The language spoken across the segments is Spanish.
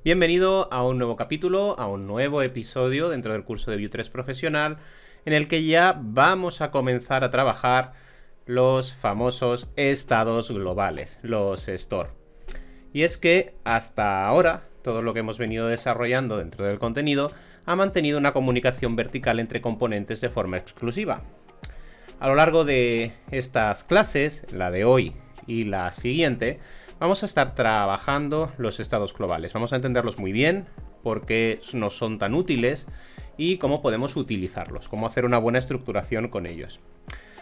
Bienvenido a un nuevo capítulo, a un nuevo episodio dentro del curso de Vue 3 Profesional, en el que ya vamos a comenzar a trabajar los famosos estados globales, los store. Y es que hasta ahora todo lo que hemos venido desarrollando dentro del contenido ha mantenido una comunicación vertical entre componentes de forma exclusiva. A lo largo de estas clases, la de hoy y la siguiente, vamos a estar trabajando los estados globales. Vamos a entenderlos muy bien, por qué nos son tan útiles y cómo podemos utilizarlos, cómo hacer una buena estructuración con ellos.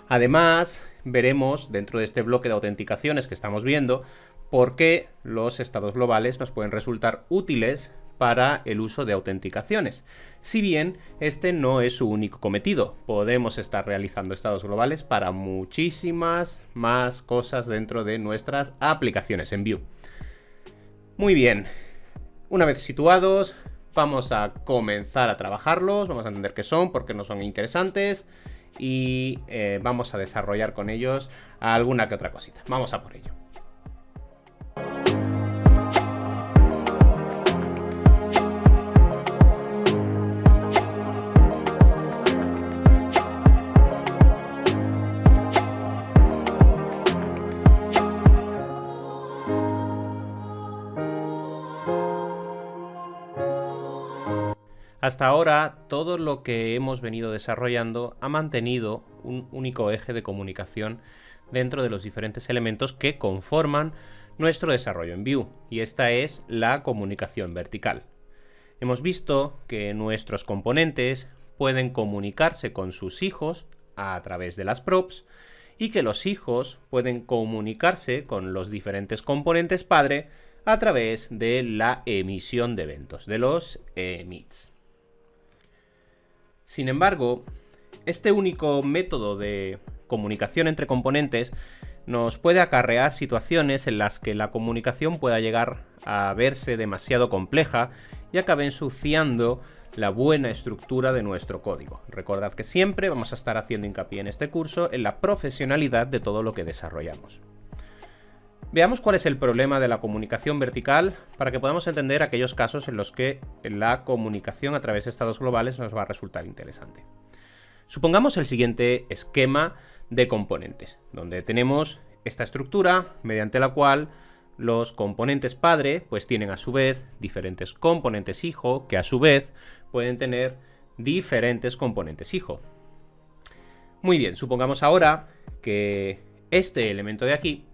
Además, veremos dentro de este bloque de autenticaciones que estamos viendo por qué los estados globales nos pueden resultar útiles para el uso de autenticaciones. Si bien este no es su único cometido, podemos estar realizando estados globales para muchísimas más cosas dentro de nuestras aplicaciones en Vue. Muy bien, una vez situados, vamos a comenzar a trabajarlos, vamos a entender qué son, por qué no son interesantes y vamos a desarrollar con ellos alguna que otra cosita. Vamos a por ello. Hasta ahora, todo lo que hemos venido desarrollando ha mantenido un único eje de comunicación dentro de los diferentes elementos que conforman nuestro desarrollo en Vue, y esta es la comunicación vertical. Hemos visto que nuestros componentes pueden comunicarse con sus hijos a través de las props y que los hijos pueden comunicarse con los diferentes componentes padre a través de la emisión de eventos, de los emits. Sin embargo, este único método de comunicación entre componentes nos puede acarrear situaciones en las que la comunicación pueda llegar a verse demasiado compleja y acabe ensuciando la buena estructura de nuestro código. Recordad que siempre vamos a estar haciendo hincapié en este curso en la profesionalidad de todo lo que desarrollamos. Veamos cuál es el problema de la comunicación vertical para que podamos entender aquellos casos en los que la comunicación a través de estados globales nos va a resultar interesante. Supongamos el siguiente esquema de componentes, donde tenemos esta estructura mediante la cual los componentes padre pues tienen a su vez diferentes componentes hijo, que a su vez pueden tener diferentes componentes hijo. Muy bien, supongamos ahora que este elemento de aquí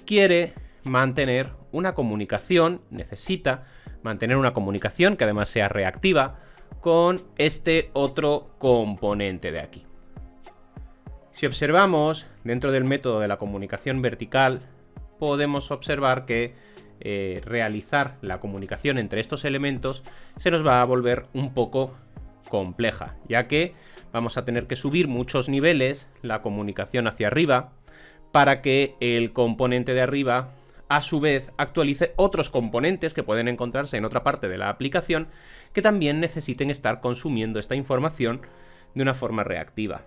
quiere mantener una comunicación, necesita mantener una comunicación que además sea reactiva con este otro componente de aquí. Si observamos dentro del método de la comunicación vertical, podemos observar que realizar la comunicación entre estos elementos se nos va a volver un poco compleja, ya que vamos a tener que subir muchos niveles la comunicación hacia arriba para que el componente de arriba a su vez actualice otros componentes que pueden encontrarse en otra parte de la aplicación que también necesiten estar consumiendo esta información de una forma reactiva.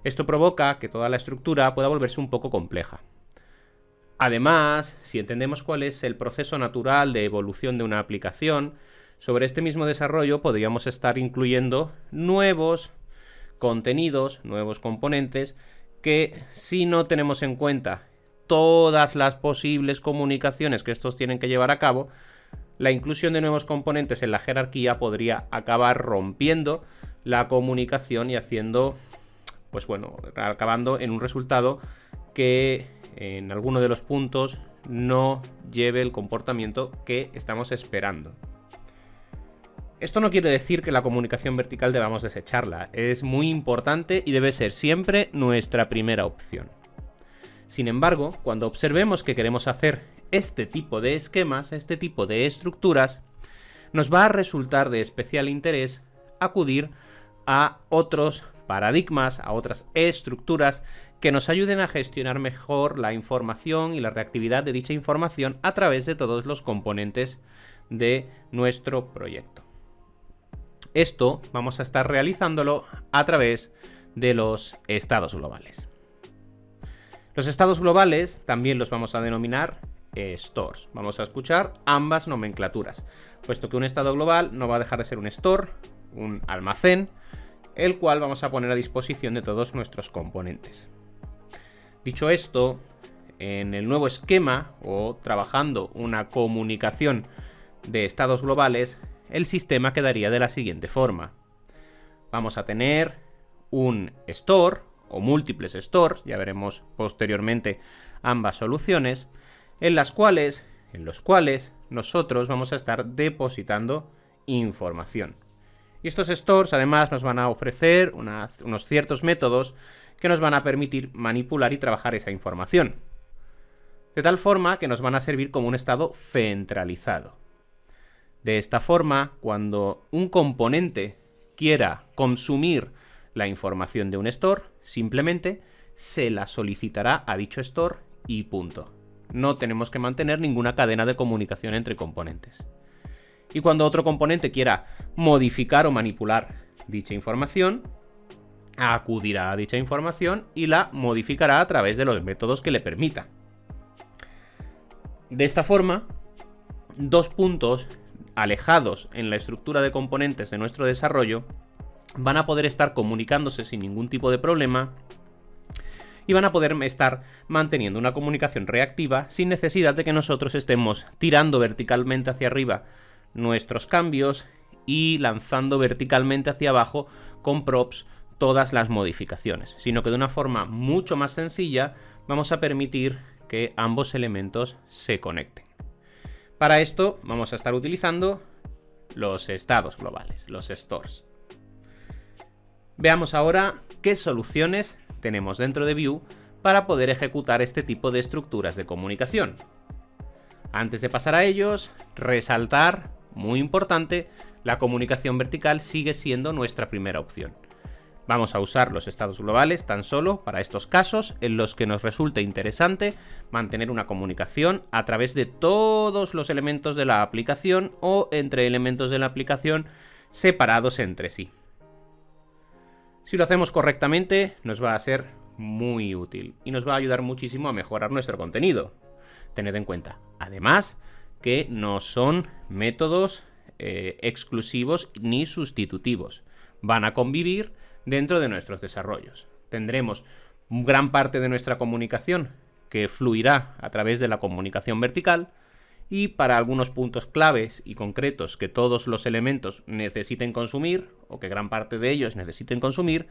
Esto provoca que toda la estructura pueda volverse un poco compleja. Además, si entendemos cuál es el proceso natural de evolución de una aplicación, sobre este mismo desarrollo podríamos estar incluyendo nuevos contenidos, nuevos componentes, que si no tenemos en cuenta todas las posibles comunicaciones que estos tienen que llevar a cabo, la inclusión de nuevos componentes en la jerarquía podría acabar rompiendo la comunicación y haciendo, pues bueno, acabando en un resultado que en alguno de los puntos no lleve el comportamiento que estamos esperando. Esto no quiere decir que la comunicación vertical debamos desecharla, es muy importante y debe ser siempre nuestra primera opción. Sin embargo, cuando observemos que queremos hacer este tipo de esquemas, este tipo de estructuras, nos va a resultar de especial interés acudir a otros paradigmas, a otras estructuras que nos ayuden a gestionar mejor la información y la reactividad de dicha información a través de todos los componentes de nuestro proyecto. Esto vamos a estar realizándolo a través de los estados globales. Los estados globales también los vamos a denominar stores. Vamos a escuchar ambas nomenclaturas, puesto que un estado global no va a dejar de ser un store, un almacén, el cual vamos a poner a disposición de todos nuestros componentes. Dicho esto, en el nuevo esquema o trabajando una comunicación de estados globales, el sistema quedaría de la siguiente forma. Vamos a tener un store o múltiples stores, ya veremos posteriormente ambas soluciones, en los cuales nosotros vamos a estar depositando información. Y estos stores además nos van a ofrecer unos ciertos métodos que nos van a permitir manipular y trabajar esa información, de tal forma que nos van a servir como un estado centralizado. De esta forma, cuando un componente quiera consumir la información de un store, simplemente se la solicitará a dicho store y punto. No tenemos que mantener ninguna cadena de comunicación entre componentes. Y cuando otro componente quiera modificar o manipular dicha información, acudirá a dicha información y la modificará a través de los métodos que le permita. De esta forma, dos puntos alejados en la estructura de componentes de nuestro desarrollo van a poder estar comunicándose sin ningún tipo de problema y van a poder estar manteniendo una comunicación reactiva sin necesidad de que nosotros estemos tirando verticalmente hacia arriba nuestros cambios y lanzando verticalmente hacia abajo con props todas las modificaciones, sino que de una forma mucho más sencilla vamos a permitir que ambos elementos se conecten. Para esto vamos a estar utilizando los estados globales, los stores. Veamos ahora qué soluciones tenemos dentro de Vue para poder ejecutar este tipo de estructuras de comunicación. Antes de pasar a ellos, resaltar, muy importante, la comunicación vertical sigue siendo nuestra primera opción. Vamos a usar los estados globales tan solo para estos casos en los que nos resulte interesante mantener una comunicación a través de todos los elementos de la aplicación o entre elementos de la aplicación separados entre sí. Si lo hacemos correctamente, nos va a ser muy útil y nos va a ayudar muchísimo a mejorar nuestro contenido. Tened en cuenta, además, que no son métodos exclusivos ni sustitutivos. Van a convivir dentro de nuestros desarrollos. Tendremos gran parte de nuestra comunicación que fluirá a través de la comunicación vertical y para algunos puntos claves y concretos que todos los elementos necesiten consumir o que gran parte de ellos necesiten consumir,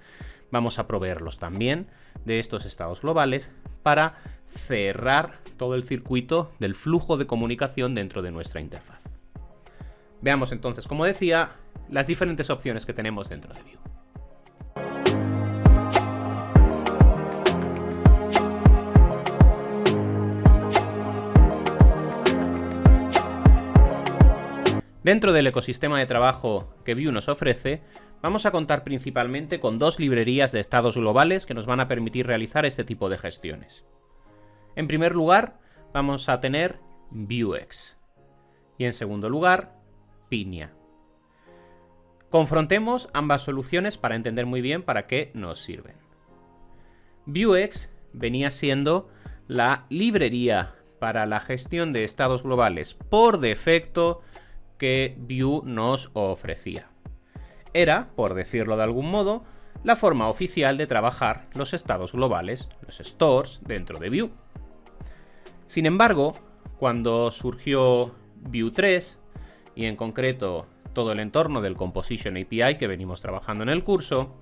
vamos a proveerlos también de estos estados globales para cerrar todo el circuito del flujo de comunicación dentro de nuestra interfaz. Veamos entonces, como decía, las diferentes opciones que tenemos dentro de Vue. Dentro del ecosistema de trabajo que Vue nos ofrece, vamos a contar principalmente con dos librerías de estados globales que nos van a permitir realizar este tipo de gestiones. En primer lugar, vamos a tener Vuex y en segundo lugar, Pinia. Confrontemos ambas soluciones para entender muy bien para qué nos sirven. Vuex venía siendo la librería para la gestión de estados globales por defecto que Vue nos ofrecía. Era, por decirlo de algún modo, la forma oficial de trabajar los estados globales, los stores, dentro de Vue. Sin embargo, cuando surgió Vue 3, y en concreto todo el entorno del Composition API que venimos trabajando en el curso,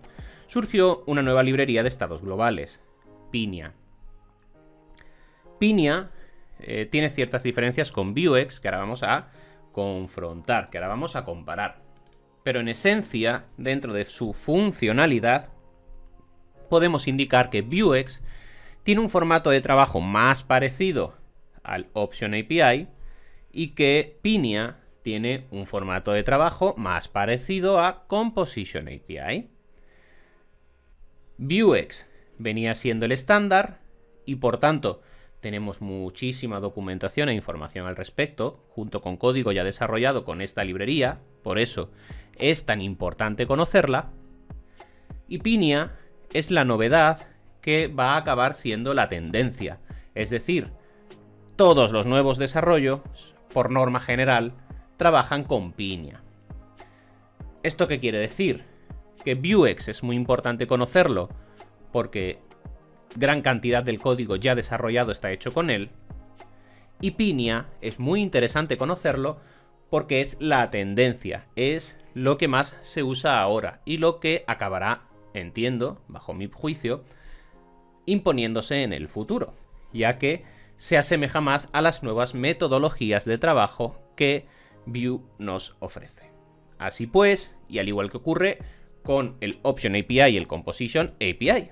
surgió una nueva librería de estados globales, Pinia. Pinia tiene ciertas diferencias con Vuex que ahora vamos a confrontar, que ahora vamos a comparar. Pero en esencia, dentro de su funcionalidad, podemos indicar que Vuex tiene un formato de trabajo más parecido al Option API y que Pinia tiene un formato de trabajo más parecido a Composition API. Vuex venía siendo el estándar y por tanto tenemos muchísima documentación e información al respecto, junto con código ya desarrollado con esta librería, por eso es tan importante conocerla. Y Pinia es la novedad que va a acabar siendo la tendencia, es decir, Todos los nuevos desarrollos, por norma general, trabajan con Pinia. ¿Esto qué quiere decir? Que Vuex es muy importante conocerlo, porque gran cantidad del código ya desarrollado está hecho con él. Y Pinia es muy interesante conocerlo porque es la tendencia, es lo que más se usa ahora y lo que acabará, entiendo, bajo mi juicio, imponiéndose en el futuro, ya que se asemeja más a las nuevas metodologías de trabajo que Vue nos ofrece. Así pues, y al igual que ocurre con el Option API y el Composition API.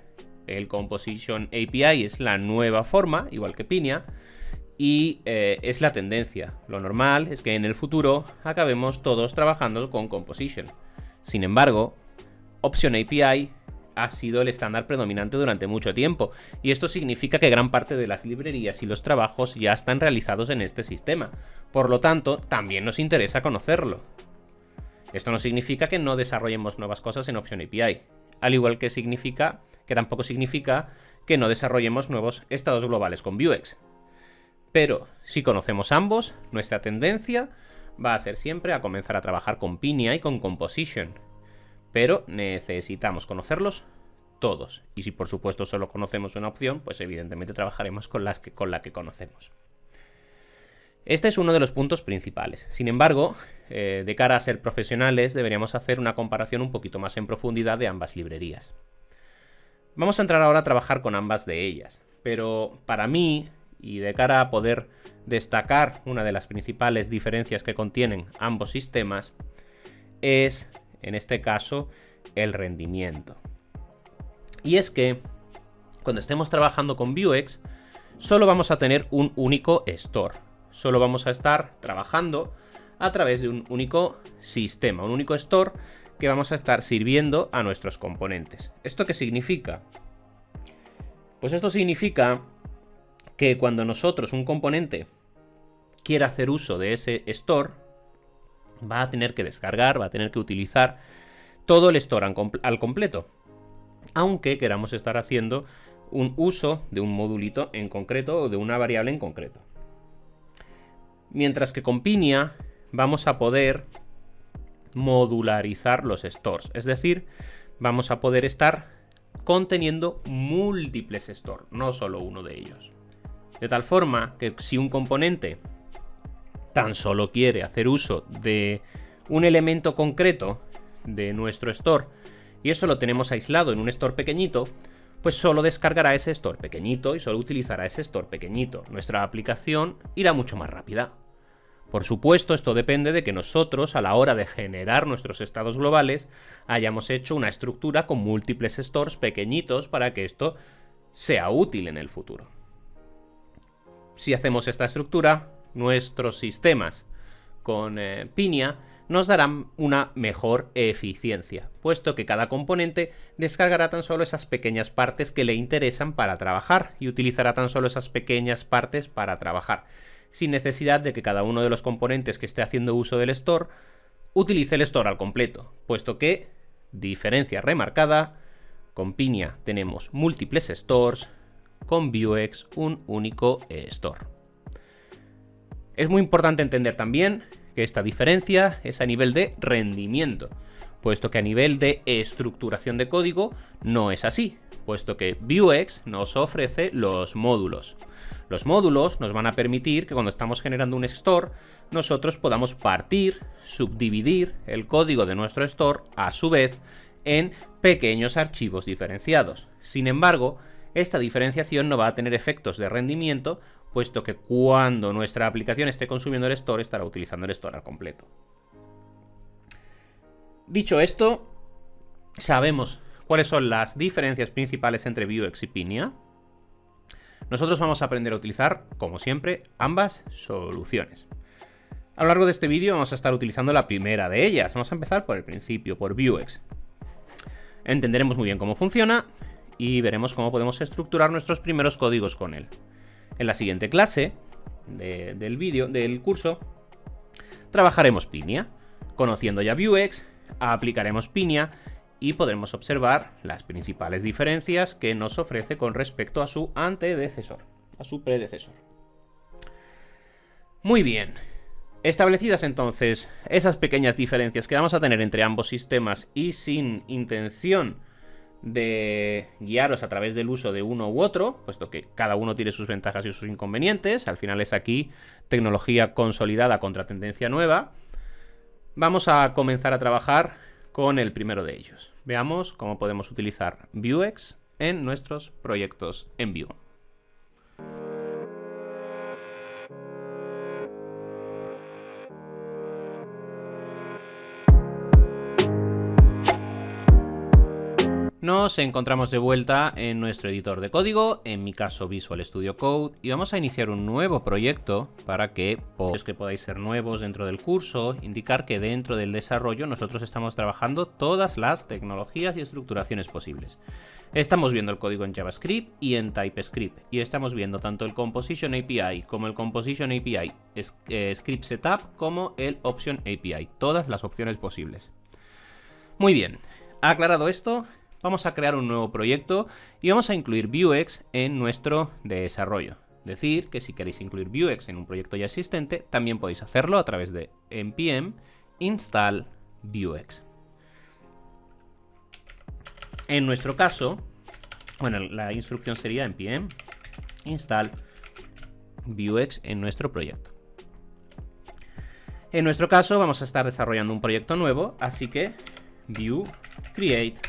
El Composition API es la nueva forma, igual que Pinia, y es la tendencia. Lo normal es que en el futuro acabemos todos trabajando con Composition. Sin embargo, Option API ha sido el estándar predominante durante mucho tiempo, y esto significa que gran parte de las librerías y los trabajos ya están realizados en este sistema. Por lo tanto, también nos interesa conocerlo. Esto no significa que no desarrollemos nuevas cosas en Option API, al igual que tampoco significa que no desarrollemos nuevos estados globales con Vuex. Pero si conocemos ambos, nuestra tendencia va a ser siempre a comenzar a trabajar con Pinia y con Composition. Pero necesitamos conocerlos todos. Y si por supuesto solo conocemos una opción, pues evidentemente trabajaremos con la que conocemos. Este es uno de los puntos principales. Sin embargo, de cara a ser profesionales, deberíamos hacer una comparación un poquito más en profundidad de ambas librerías. Vamos a entrar ahora a trabajar con ambas de ellas. Pero para mí, y de cara a poder destacar una de las principales diferencias que contienen ambos sistemas, es, en este caso, el rendimiento. Y es que, cuando estemos trabajando con Vuex, solo vamos a tener un único store. Solo vamos a estar trabajando a través de un único sistema, un único store que vamos a estar sirviendo a nuestros componentes. ¿Esto qué significa? Pues esto significa que cuando nosotros, un componente, quiera hacer uso de ese store, va a tener que descargar, va a tener que utilizar todo el store al completo, aunque queramos estar haciendo un uso de un modulito en concreto o de una variable en concreto. Mientras que con Pinia vamos a poder modularizar los stores, es decir, vamos a poder estar conteniendo múltiples stores, no solo uno de ellos. De tal forma que si un componente tan solo quiere hacer uso de un elemento concreto de nuestro store y eso lo tenemos aislado en un store pequeñito, pues solo descargará ese store pequeñito y solo utilizará ese store pequeñito. Nuestra aplicación irá mucho más rápida. Por supuesto, esto depende de que nosotros, a la hora de generar nuestros estados globales, hayamos hecho una estructura con múltiples stores pequeñitos para que esto sea útil en el futuro. Si hacemos esta estructura, nuestros sistemas con Pinia nos darán una mejor eficiencia, puesto que cada componente descargará tan solo esas pequeñas partes que le interesan para trabajar y utilizará tan solo esas pequeñas partes para trabajar, sin necesidad de que cada uno de los componentes que esté haciendo uso del store utilice el store al completo, puesto que, diferencia remarcada, con Pinia tenemos múltiples stores, con Vuex un único store. Es muy importante entender también que esta diferencia es a nivel de rendimiento, puesto que a nivel de estructuración de código no es así, puesto que Vuex nos ofrece los módulos. Los módulos nos van a permitir que cuando estamos generando un store, nosotros podamos partir, subdividir el código de nuestro store, a su vez, en pequeños archivos diferenciados. Sin embargo, esta diferenciación no va a tener efectos de rendimiento, puesto que cuando nuestra aplicación esté consumiendo el store, estará utilizando el store al completo. Dicho esto, sabemos cuáles son las diferencias principales entre Vuex y Pinia. Nosotros vamos a aprender a utilizar, como siempre, ambas soluciones. A lo largo de este vídeo vamos a estar utilizando la primera de ellas. Vamos a empezar por el principio, por Vuex. Entenderemos muy bien cómo funciona y veremos cómo podemos estructurar nuestros primeros códigos con él. En la siguiente clase del curso trabajaremos Pinia. Conociendo ya Vuex, aplicaremos Pinia y podremos observar las principales diferencias que nos ofrece con respecto a su antecesor, a su predecesor. Muy bien. Establecidas entonces esas pequeñas diferencias que vamos a tener entre ambos sistemas y sin intención de guiaros a través del uso de uno u otro, puesto que cada uno tiene sus ventajas y sus inconvenientes, al final es aquí tecnología consolidada contra tendencia nueva, vamos a comenzar a trabajar con el primero de ellos. Veamos cómo podemos utilizar Vuex en nuestros proyectos en Vue. Nos encontramos de vuelta en nuestro editor de código, en mi caso Visual Studio Code, y vamos a iniciar un nuevo proyecto para que podáis ser nuevos dentro del curso, indicar que dentro del desarrollo nosotros estamos trabajando todas las tecnologías y estructuraciones posibles. Estamos viendo el código en JavaScript y en TypeScript, y estamos viendo tanto el Composition API como el Composition API Script Setup como el Option API, todas las opciones posibles. Muy bien, aclarado esto, vamos a crear un nuevo proyecto y vamos a incluir Vuex en nuestro desarrollo. Decir que si queréis incluir Vuex en un proyecto ya existente, también podéis hacerlo a través de npm install Vuex. En nuestro caso, bueno, la instrucción sería npm install Vuex en nuestro proyecto. En nuestro caso vamos a estar desarrollando un proyecto nuevo, así que Vue create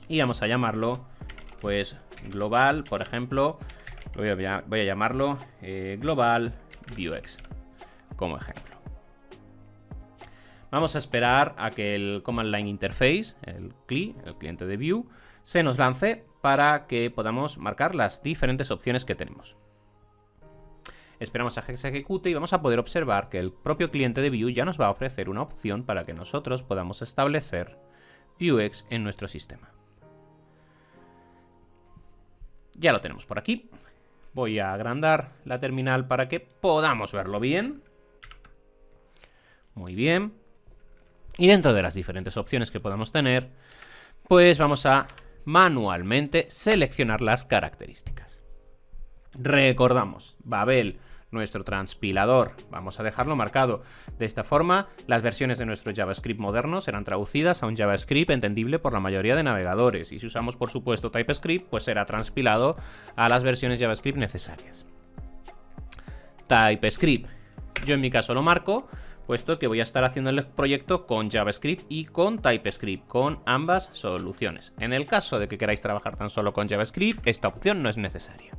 y vamos a llamarlo pues global, por ejemplo, voy a llamarlo global Vuex como ejemplo. Vamos a esperar a que el Command Line Interface, el CLI, el cliente de Vue, se nos lance para que podamos marcar las diferentes opciones que tenemos. Esperamos a que se ejecute y vamos a poder observar que el propio cliente de Vue ya nos va a ofrecer una opción para que nosotros podamos establecer Vuex en nuestro sistema. Ya lo tenemos por aquí. Voy a agrandar la terminal para que podamos verlo bien. Muy bien. Y dentro de las diferentes opciones que podamos tener, pues vamos a manualmente seleccionar las características. Recordamos, Babel, nuestro transpilador, vamos a dejarlo marcado. De esta forma, las versiones de nuestro JavaScript moderno serán traducidas a un JavaScript entendible por la mayoría de navegadores. Y si usamos, por supuesto, TypeScript, pues será transpilado a las versiones JavaScript necesarias. TypeScript. Yo en mi caso lo marco, puesto que voy a estar haciendo el proyecto con JavaScript y con TypeScript, con ambas soluciones. En el caso de que queráis trabajar tan solo con JavaScript, esta opción no es necesaria.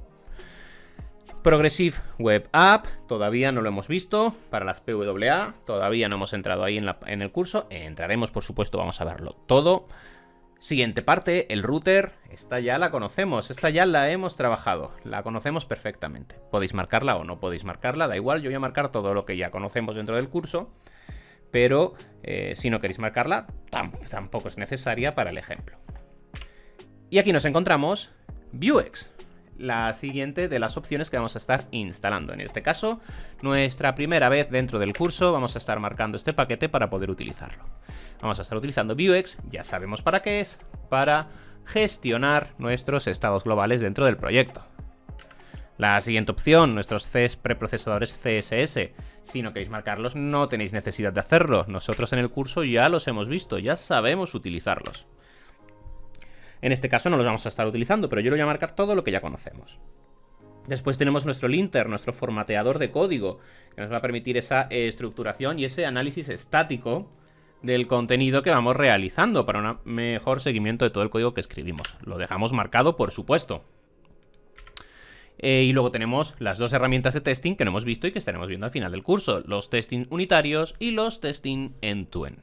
Progressive Web App, todavía no lo hemos visto. Para las PWA, todavía no hemos entrado ahí en el curso. Entraremos, por supuesto, vamos a verlo todo. Siguiente parte, el router. Esta ya la conocemos, esta ya la hemos trabajado. La conocemos perfectamente. Podéis marcarla o no podéis marcarla, da igual. Yo voy a marcar todo lo que ya conocemos dentro del curso. Pero si no queréis marcarla, tampoco es necesaria para el ejemplo. Y aquí nos encontramos Vuex, la siguiente de las opciones que vamos a estar instalando. En este caso, nuestra primera vez dentro del curso, vamos a estar marcando este paquete para poder utilizarlo. Vamos a estar utilizando Vuex, ya sabemos para qué es, para gestionar nuestros estados globales dentro del proyecto. La siguiente opción, nuestros preprocesadores CSS. Si no queréis marcarlos, no tenéis necesidad de hacerlo. Nosotros en el curso ya los hemos visto, ya sabemos utilizarlos. En este caso no los vamos a estar utilizando, pero yo lo voy a marcar todo lo que ya conocemos. Después tenemos nuestro linter, nuestro formateador de código, que nos va a permitir esa estructuración y ese análisis estático del contenido que vamos realizando para un mejor seguimiento de todo el código que escribimos. Lo dejamos marcado, por supuesto. Y luego tenemos las dos herramientas de testing que no hemos visto y que estaremos viendo al final del curso. Los testing unitarios y los testing end-to-end.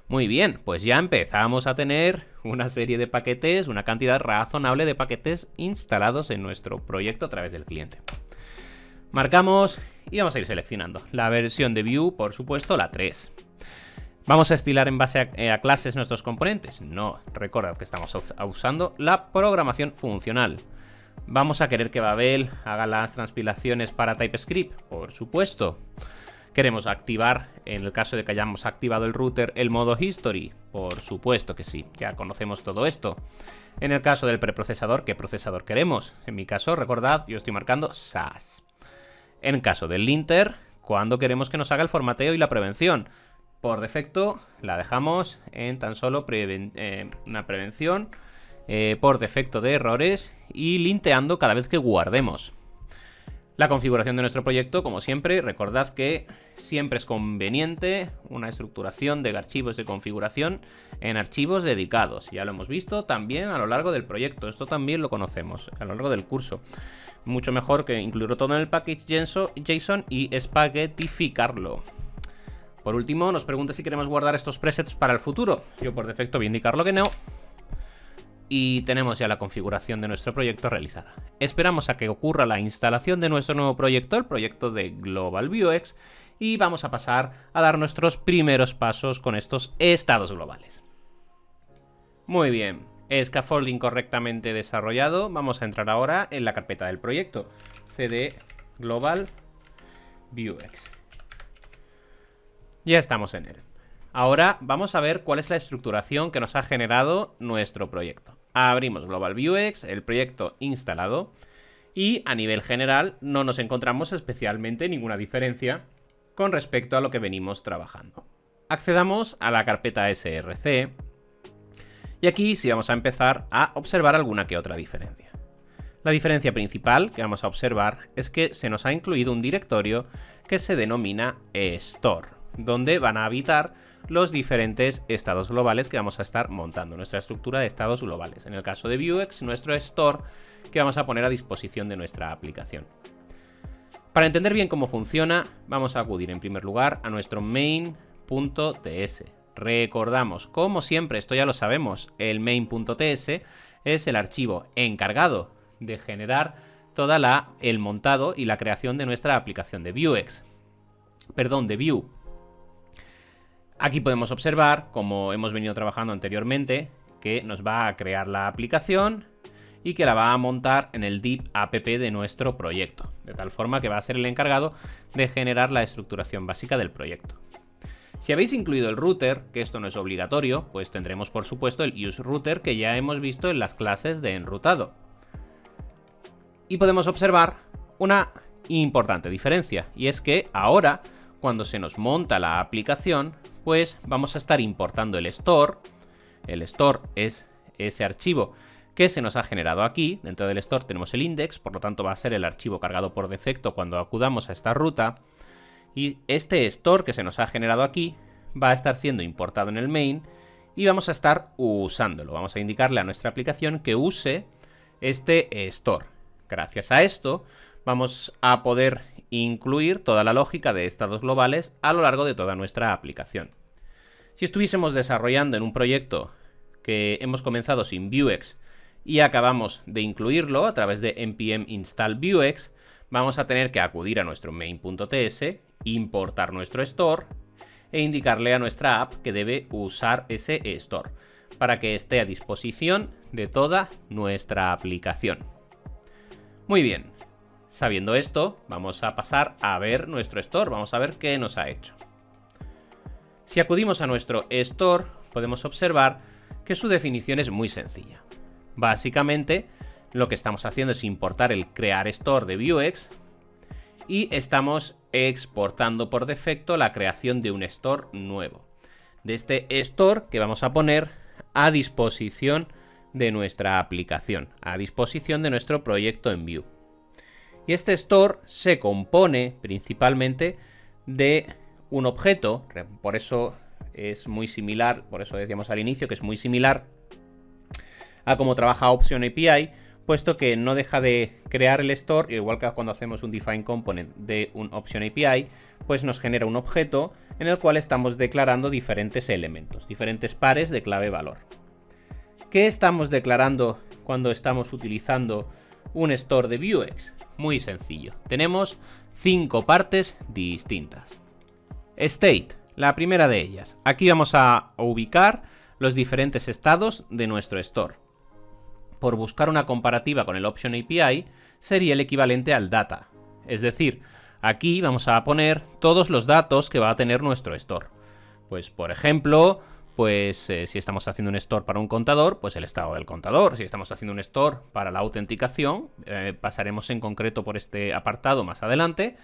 Muy bien, pues ya empezamos a tener una serie de paquetes, una cantidad razonable de paquetes instalados en nuestro proyecto a través del cliente. Marcamos y vamos a ir seleccionando. La versión de Vue, por supuesto, la 3. ¿Vamos a estilar en base a clases nuestros componentes? No, recordad que estamos usando la programación funcional. ¿Vamos a querer que Babel haga las transpilaciones para TypeScript? Por supuesto. ¿Queremos activar, en el caso de que hayamos activado el router, el modo history? Por supuesto que sí, ya conocemos todo esto. En el caso del preprocesador, ¿qué procesador queremos? En mi caso, recordad, yo estoy marcando SAS. En el caso del linter, cuando queremos que nos haga el formateo y la prevención. Por defecto la dejamos en tan solo una prevención por defecto de errores y linteando cada vez que guardemos. La configuración de nuestro proyecto, como siempre, recordad que siempre es conveniente una estructuración de archivos de configuración en archivos dedicados. Ya lo hemos visto también a lo largo del proyecto, esto también lo conocemos a lo largo del curso. Mucho mejor que incluirlo todo en el package JSON y espaguetificarlo. Por último, nos pregunta si queremos guardar estos presets para el futuro. Yo por defecto voy a indicarlo que no. Y tenemos ya la configuración de nuestro proyecto realizada. Esperamos a que ocurra la instalación de nuestro nuevo proyecto, el proyecto de Global Vuex, y vamos a pasar a dar nuestros primeros pasos con estos estados globales. Muy bien, scaffolding correctamente desarrollado. Vamos a entrar ahora en la carpeta del proyecto, cd Global Vuex. Ya estamos en él. Ahora vamos a ver cuál es la estructuración que nos ha generado nuestro proyecto. Abrimos Global Vuex, el proyecto instalado, y a nivel general no nos encontramos especialmente ninguna diferencia con respecto a lo que venimos trabajando. Accedamos a la carpeta src y aquí sí vamos a empezar a observar alguna que otra diferencia. La diferencia principal que vamos a observar es que se nos ha incluido un directorio que se denomina store, donde van a habitar los diferentes estados globales que vamos a estar montando, nuestra estructura de estados globales. En el caso de Vuex, nuestro store que vamos a poner a disposición de nuestra aplicación. Para entender bien cómo funciona, vamos a acudir en primer lugar a nuestro main.ts. Recordamos, como siempre, esto ya lo sabemos, el main.ts es el archivo encargado de generar toda el montado y la creación de nuestra aplicación de Vuex. Perdón, de Vue. Aquí podemos observar, como hemos venido trabajando anteriormente, que nos va a crear la aplicación y que la va a montar en el div app de nuestro proyecto, de tal forma que va a ser el encargado de generar la estructuración básica del proyecto. Si habéis incluido el router, que esto no es obligatorio, pues tendremos por supuesto el useRouter que ya hemos visto en las clases de enrutado. Y podemos observar una importante diferencia, y es que ahora, cuando se nos monta la aplicación, pues vamos a estar importando el store. El store es ese archivo que se nos ha generado aquí. Dentro del store tenemos el index, por lo tanto va a ser el archivo cargado por defecto cuando acudamos a esta ruta. Y este store que se nos ha generado aquí va a estar siendo importado en el main y vamos a estar usándolo. Vamos a indicarle a nuestra aplicación que use este store. Gracias a esto vamos a poder incluir toda la lógica de estados globales a lo largo de toda nuestra aplicación. Si estuviésemos desarrollando en un proyecto que hemos comenzado sin Vuex y acabamos de incluirlo a través de npm install Vuex, vamos a tener que acudir a nuestro main.ts, importar nuestro store e indicarle a nuestra app que debe usar ese store para que esté a disposición de toda nuestra aplicación. Muy bien. Sabiendo esto, vamos a pasar a ver nuestro store, vamos a ver qué nos ha hecho. Si acudimos a nuestro store, podemos observar que su definición es muy sencilla. Básicamente, lo que estamos haciendo es importar el crear store de Vuex y estamos exportando por defecto la creación de un store nuevo. De este store que vamos a poner a disposición de nuestra aplicación, a disposición de nuestro proyecto en Vue. Y este store se compone principalmente de un objeto, por eso es muy similar, por eso decíamos al inicio que es muy similar a cómo trabaja Option API, puesto que no deja de crear el store, igual que cuando hacemos un define component de un Option API, pues nos genera un objeto en el cual estamos declarando diferentes elementos, diferentes pares de clave valor. ¿Qué estamos declarando cuando estamos utilizando un store de Vuex? Muy sencillo. Tenemos 5 partes distintas. State, la primera de ellas. Aquí vamos a ubicar los diferentes estados de nuestro store. Por buscar una comparativa con el Option API, sería el equivalente al data. Es decir, aquí vamos a poner todos los datos que va a tener nuestro store. Pues, por ejemplo, si estamos haciendo un store para un contador, pues el estado del contador. Si estamos haciendo un store para la autenticación, pasaremos en concreto por este apartado más adelante,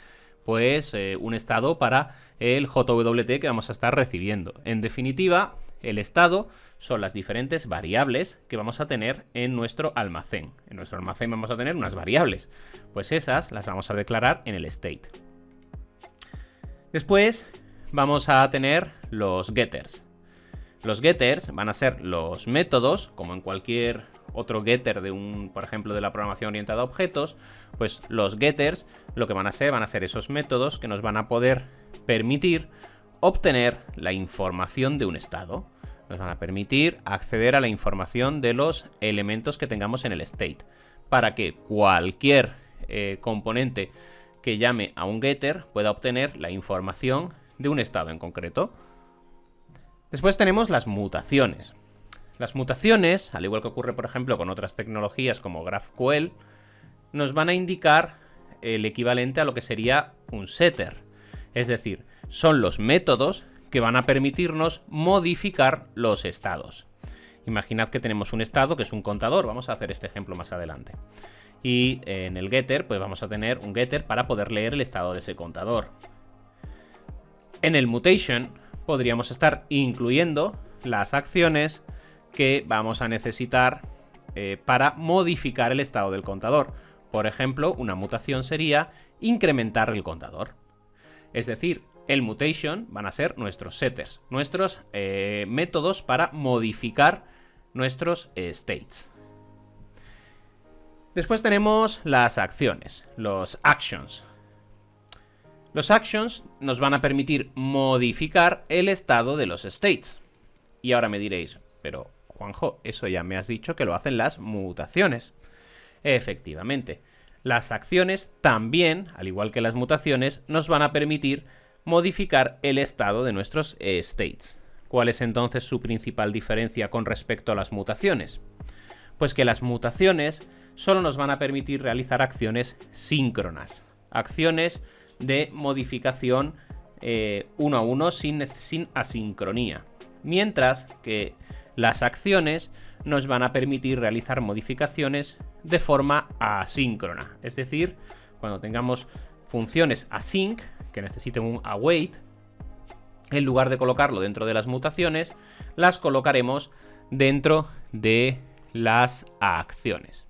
pues un estado para el JWT que vamos a estar recibiendo. En definitiva, el estado son las diferentes variables que vamos a tener en nuestro almacén. En nuestro almacén vamos a tener unas variables, pues esas las vamos a declarar en el state. Después vamos a tener los getters. Los getters van a ser los métodos, como en cualquier otro getter de por ejemplo, de la programación orientada a objetos, pues los getters lo que van a ser esos métodos que nos van a poder permitir obtener la información de un estado. Nos van a permitir acceder a la información de los elementos que tengamos en el state, para que cualquier componente que llame a un getter pueda obtener la información de un estado en concreto. Después tenemos las mutaciones. Las mutaciones, al igual que ocurre por ejemplo con otras tecnologías como GraphQL, nos van a indicar el equivalente a lo que sería un setter. Es decir, son los métodos que van a permitirnos modificar los estados. Imaginad que tenemos un estado que es un contador, vamos a hacer este ejemplo más adelante. Y en el getter, pues vamos a tener un getter para poder leer el estado de ese contador. En el mutation podríamos estar incluyendo las acciones que vamos a necesitar para modificar el estado del contador. Por ejemplo, una mutación sería incrementar el contador. Es decir, el mutation van a ser nuestros setters, nuestros métodos para modificar nuestros states. Después tenemos las acciones, los actions. Los actions nos van a permitir modificar el estado de los states. Y ahora me diréis, pero Juanjo, eso ya me has dicho que lo hacen las mutaciones. Efectivamente, las acciones también, al igual que las mutaciones, nos van a permitir modificar el estado de nuestros states. ¿Cuál es entonces su principal diferencia con respecto a las mutaciones? Pues que las mutaciones solo nos van a permitir realizar acciones síncronas, acciones de modificación uno a uno sin asincronía, mientras que las acciones nos van a permitir realizar modificaciones de forma asíncrona, es decir, cuando tengamos funciones async que necesiten un await, en lugar de colocarlo dentro de las mutaciones, las colocaremos dentro de las acciones.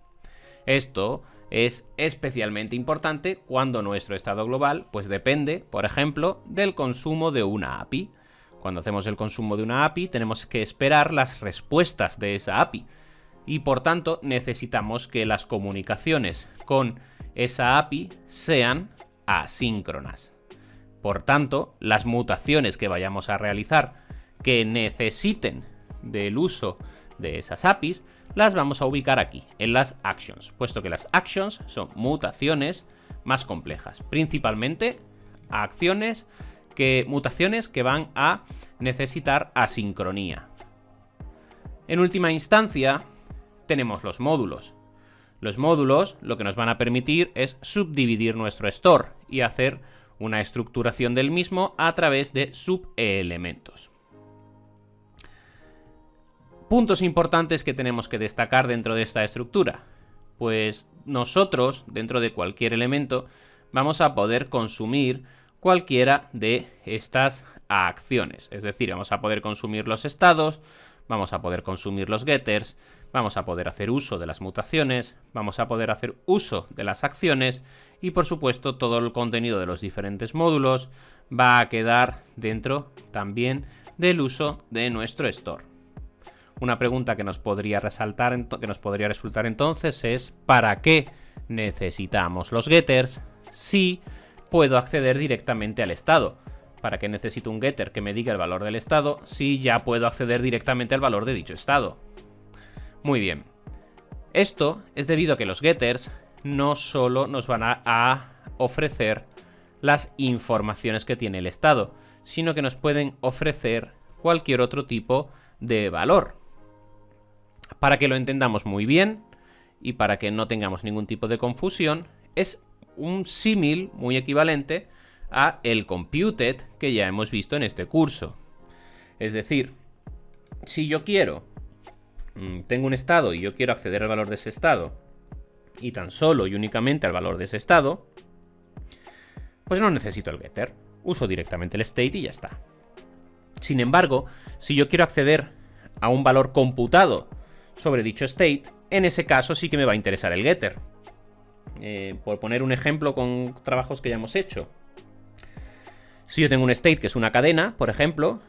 Esto es especialmente importante cuando nuestro estado global pues depende, por ejemplo, del consumo de una API. Cuando hacemos el consumo de una API tenemos que esperar las respuestas de esa API y por tanto necesitamos que las comunicaciones con esa API sean asíncronas. Por tanto, las mutaciones que vayamos a realizar que necesiten del uso de esas APIs las vamos a ubicar aquí, en las actions, puesto que las actions son mutaciones más complejas, principalmente mutaciones que van a necesitar asincronía. En última instancia, tenemos los módulos. Los módulos lo que nos van a permitir es subdividir nuestro store y hacer una estructuración del mismo a través de subelementos. Puntos importantes que tenemos que destacar dentro de esta estructura. Pues nosotros, dentro de cualquier elemento, vamos a poder consumir cualquiera de estas acciones. Es decir, vamos a poder consumir los estados, vamos a poder consumir los getters, vamos a poder hacer uso de las mutaciones, vamos a poder hacer uso de las acciones y, por supuesto, todo el contenido de los diferentes módulos va a quedar dentro también del uso de nuestro store. Una pregunta que nos podría resultar entonces es ¿para qué necesitamos los getters si puedo acceder directamente al estado? ¿Para qué necesito un getter que me diga el valor del estado si ya puedo acceder directamente al valor de dicho estado? Muy bien. Esto es debido a que los getters no solo nos van a ofrecer las informaciones que tiene el estado, sino que nos pueden ofrecer cualquier otro tipo de valor. Para que lo entendamos muy bien y para que no tengamos ningún tipo de confusión, es un símil muy equivalente a el computed que ya hemos visto en este curso. Es decir, si yo tengo un estado y yo quiero acceder al valor de ese estado y tan solo y únicamente al valor de ese estado, pues no necesito el getter. Uso directamente el state y ya está. Sin embargo, si yo quiero acceder a un valor computado sobre dicho state, en ese caso sí que me va a interesar el getter. Por poner un ejemplo con trabajos que ya hemos hecho. Si yo tengo un state que es una cadena, por ejemplo,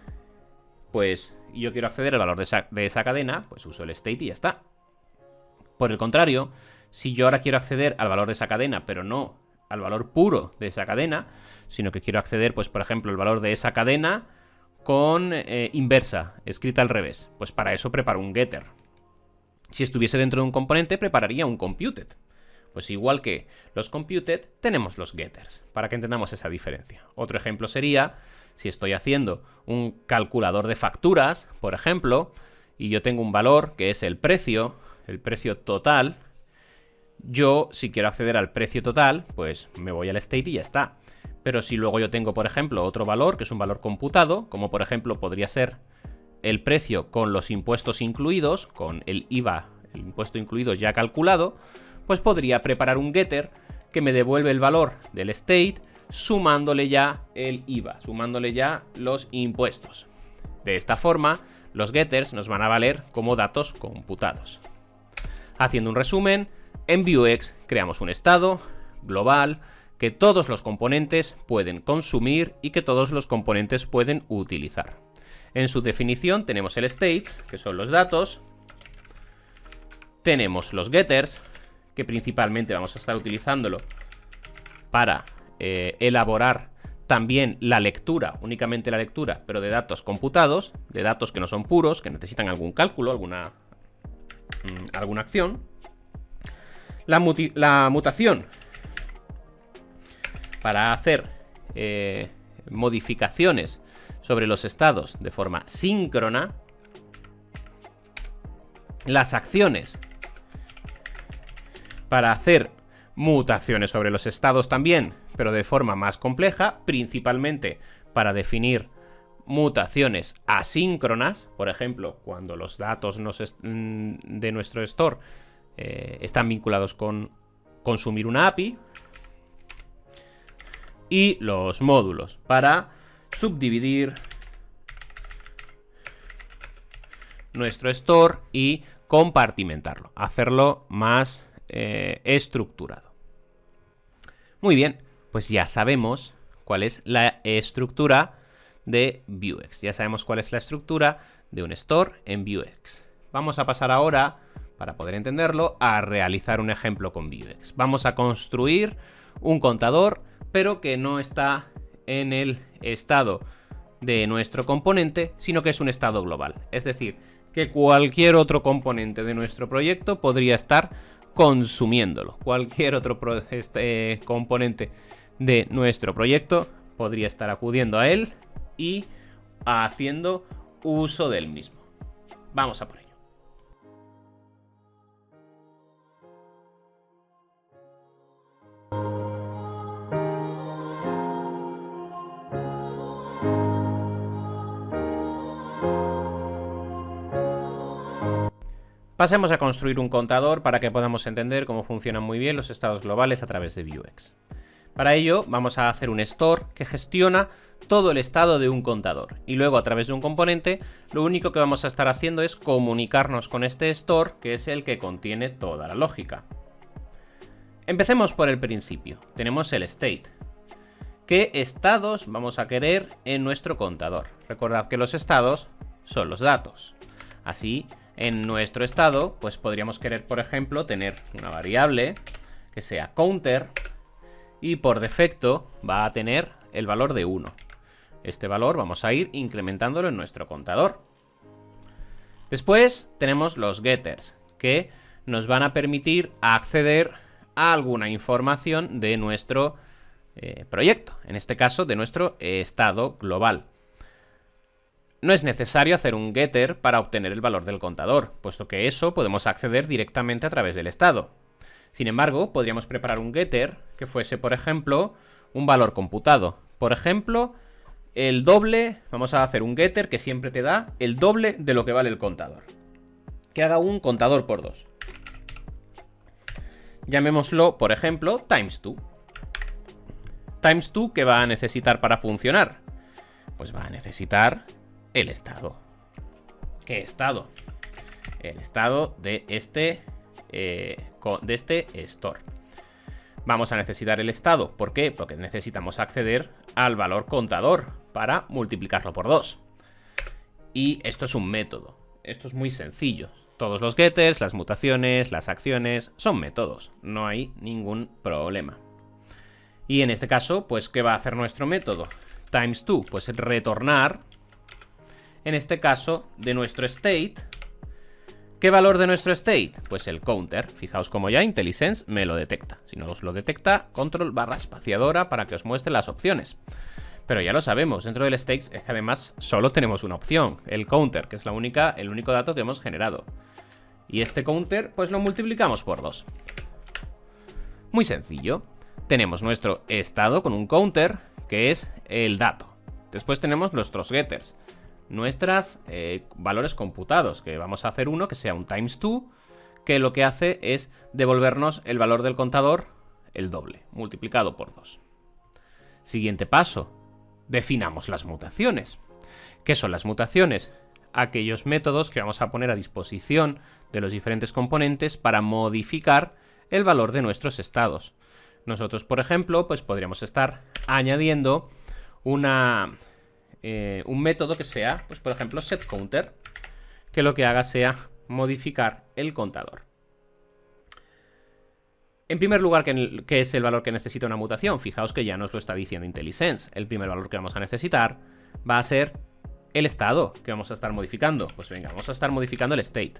pues yo quiero acceder al valor de esa cadena, pues uso el state y ya está. Por el contrario, si yo ahora quiero acceder al valor de esa cadena, pero no al valor puro de esa cadena, sino que quiero acceder, pues por ejemplo, al valor de esa cadena con inversa, escrita al revés, pues para eso preparo un getter. Si estuviese dentro de un componente, prepararía un computed. Pues igual que los computed, tenemos los getters, para que entendamos esa diferencia. Otro ejemplo sería, si estoy haciendo un calculador de facturas, por ejemplo, y yo tengo un valor que es el precio total, yo, si quiero acceder al precio total, pues me voy al state y ya está. Pero si luego yo tengo, por ejemplo, otro valor, que es un valor computado, como por ejemplo podría ser el precio con los impuestos incluidos, con el IVA, el impuesto incluido ya calculado, pues podría preparar un getter que me devuelve el valor del state sumándole ya el IVA, sumándole ya los impuestos. De esta forma, los getters nos van a valer como datos computados. Haciendo un resumen, en Vuex creamos un estado global que todos los componentes pueden consumir y que todos los componentes pueden utilizar. En su definición tenemos el states, que son los datos. Tenemos los getters, que principalmente vamos a estar utilizándolo para elaborar también la lectura, únicamente la lectura, pero de datos computados, de datos que no son puros, que necesitan algún cálculo, alguna acción. La mutación para hacer modificaciones sobre los estados de forma síncrona. Las acciones para hacer mutaciones sobre los estados también, pero de forma más compleja, principalmente para definir mutaciones asíncronas, por ejemplo, cuando los datos de nuestro store están vinculados con consumir una API, y los módulos para subdividir nuestro store y compartimentarlo, hacerlo más estructurado. Muy bien, pues ya sabemos cuál es la estructura de Vuex. Ya sabemos cuál es la estructura de un store en Vuex. Vamos a pasar ahora, para poder entenderlo, a realizar un ejemplo con Vuex. Vamos a construir un contador, pero que no está en el estado de nuestro componente, sino que es un estado global. Es decir, que cualquier otro componente de nuestro proyecto podría estar consumiéndolo. Cualquier otro componente de nuestro proyecto podría estar acudiendo a él y haciendo uso del mismo. Vamos a por ello. Pasemos a construir un contador para que podamos entender cómo funcionan muy bien los estados globales a través de Vuex. Para ello vamos a hacer un store que gestiona todo el estado de un contador y luego a través de un componente lo único que vamos a estar haciendo es comunicarnos con este store, que es el que contiene toda la lógica. Empecemos por el principio. Tenemos el state. ¿Qué estados vamos a querer en nuestro contador? Recordad que los estados son los datos. Así, en nuestro estado, pues podríamos querer, por ejemplo, tener una variable que sea counter y por defecto va a tener el valor de 1. Este valor vamos a ir incrementándolo en nuestro contador. Después tenemos los getters, que nos van a permitir acceder a alguna información de nuestro proyecto, en este caso de nuestro estado global. No es necesario hacer un getter para obtener el valor del contador, puesto que eso podemos acceder directamente a través del estado. Sin embargo, podríamos preparar un getter que fuese, por ejemplo, un valor computado. Por ejemplo, el doble, vamos a hacer un getter que siempre te da el doble de lo que vale el contador. Que haga un contador por 2. Llamémoslo, por ejemplo, times 2. times2, ¿qué va a necesitar para funcionar? Pues va a necesitar el estado. ¿Qué estado? El estado de este store. Vamos a necesitar el estado. ¿Por qué? Porque necesitamos acceder al valor contador para multiplicarlo por 2. Y esto es un método. Esto es muy sencillo. Todos los getters, las mutaciones, las acciones son métodos. No hay ningún problema. Y en este caso, pues, ¿qué va a hacer nuestro método? Times2, pues retornar, en este caso, de nuestro state. ¿Qué valor de nuestro state? Pues el counter. Fijaos como ya IntelliSense me lo detecta. Si no os lo detecta, control/espaciadora para que os muestre las opciones. Pero ya lo sabemos, dentro del state es que además solo tenemos una opción, el counter, que es el único dato que hemos generado. Y este counter, pues lo multiplicamos por 2. Muy sencillo. Tenemos nuestro estado con un counter, que es el dato. Después tenemos nuestros getters, nuestros valores computados, que vamos a hacer uno que sea un times2, que lo que hace es devolvernos el valor del contador, el doble, multiplicado por 2. Siguiente paso, definamos las mutaciones. ¿Qué son las mutaciones? Aquellos métodos que vamos a poner a disposición de los diferentes componentes para modificar el valor de nuestros estados. Nosotros, por ejemplo, pues podríamos estar añadiendo un método que sea, pues por ejemplo, setCounter, que lo que haga sea modificar el contador. En primer lugar, ¿qué es el valor que necesita una mutación? Fijaos que ya nos lo está diciendo IntelliSense. El primer valor que vamos a necesitar va a ser el estado que vamos a estar modificando. Pues venga, vamos a estar modificando el state.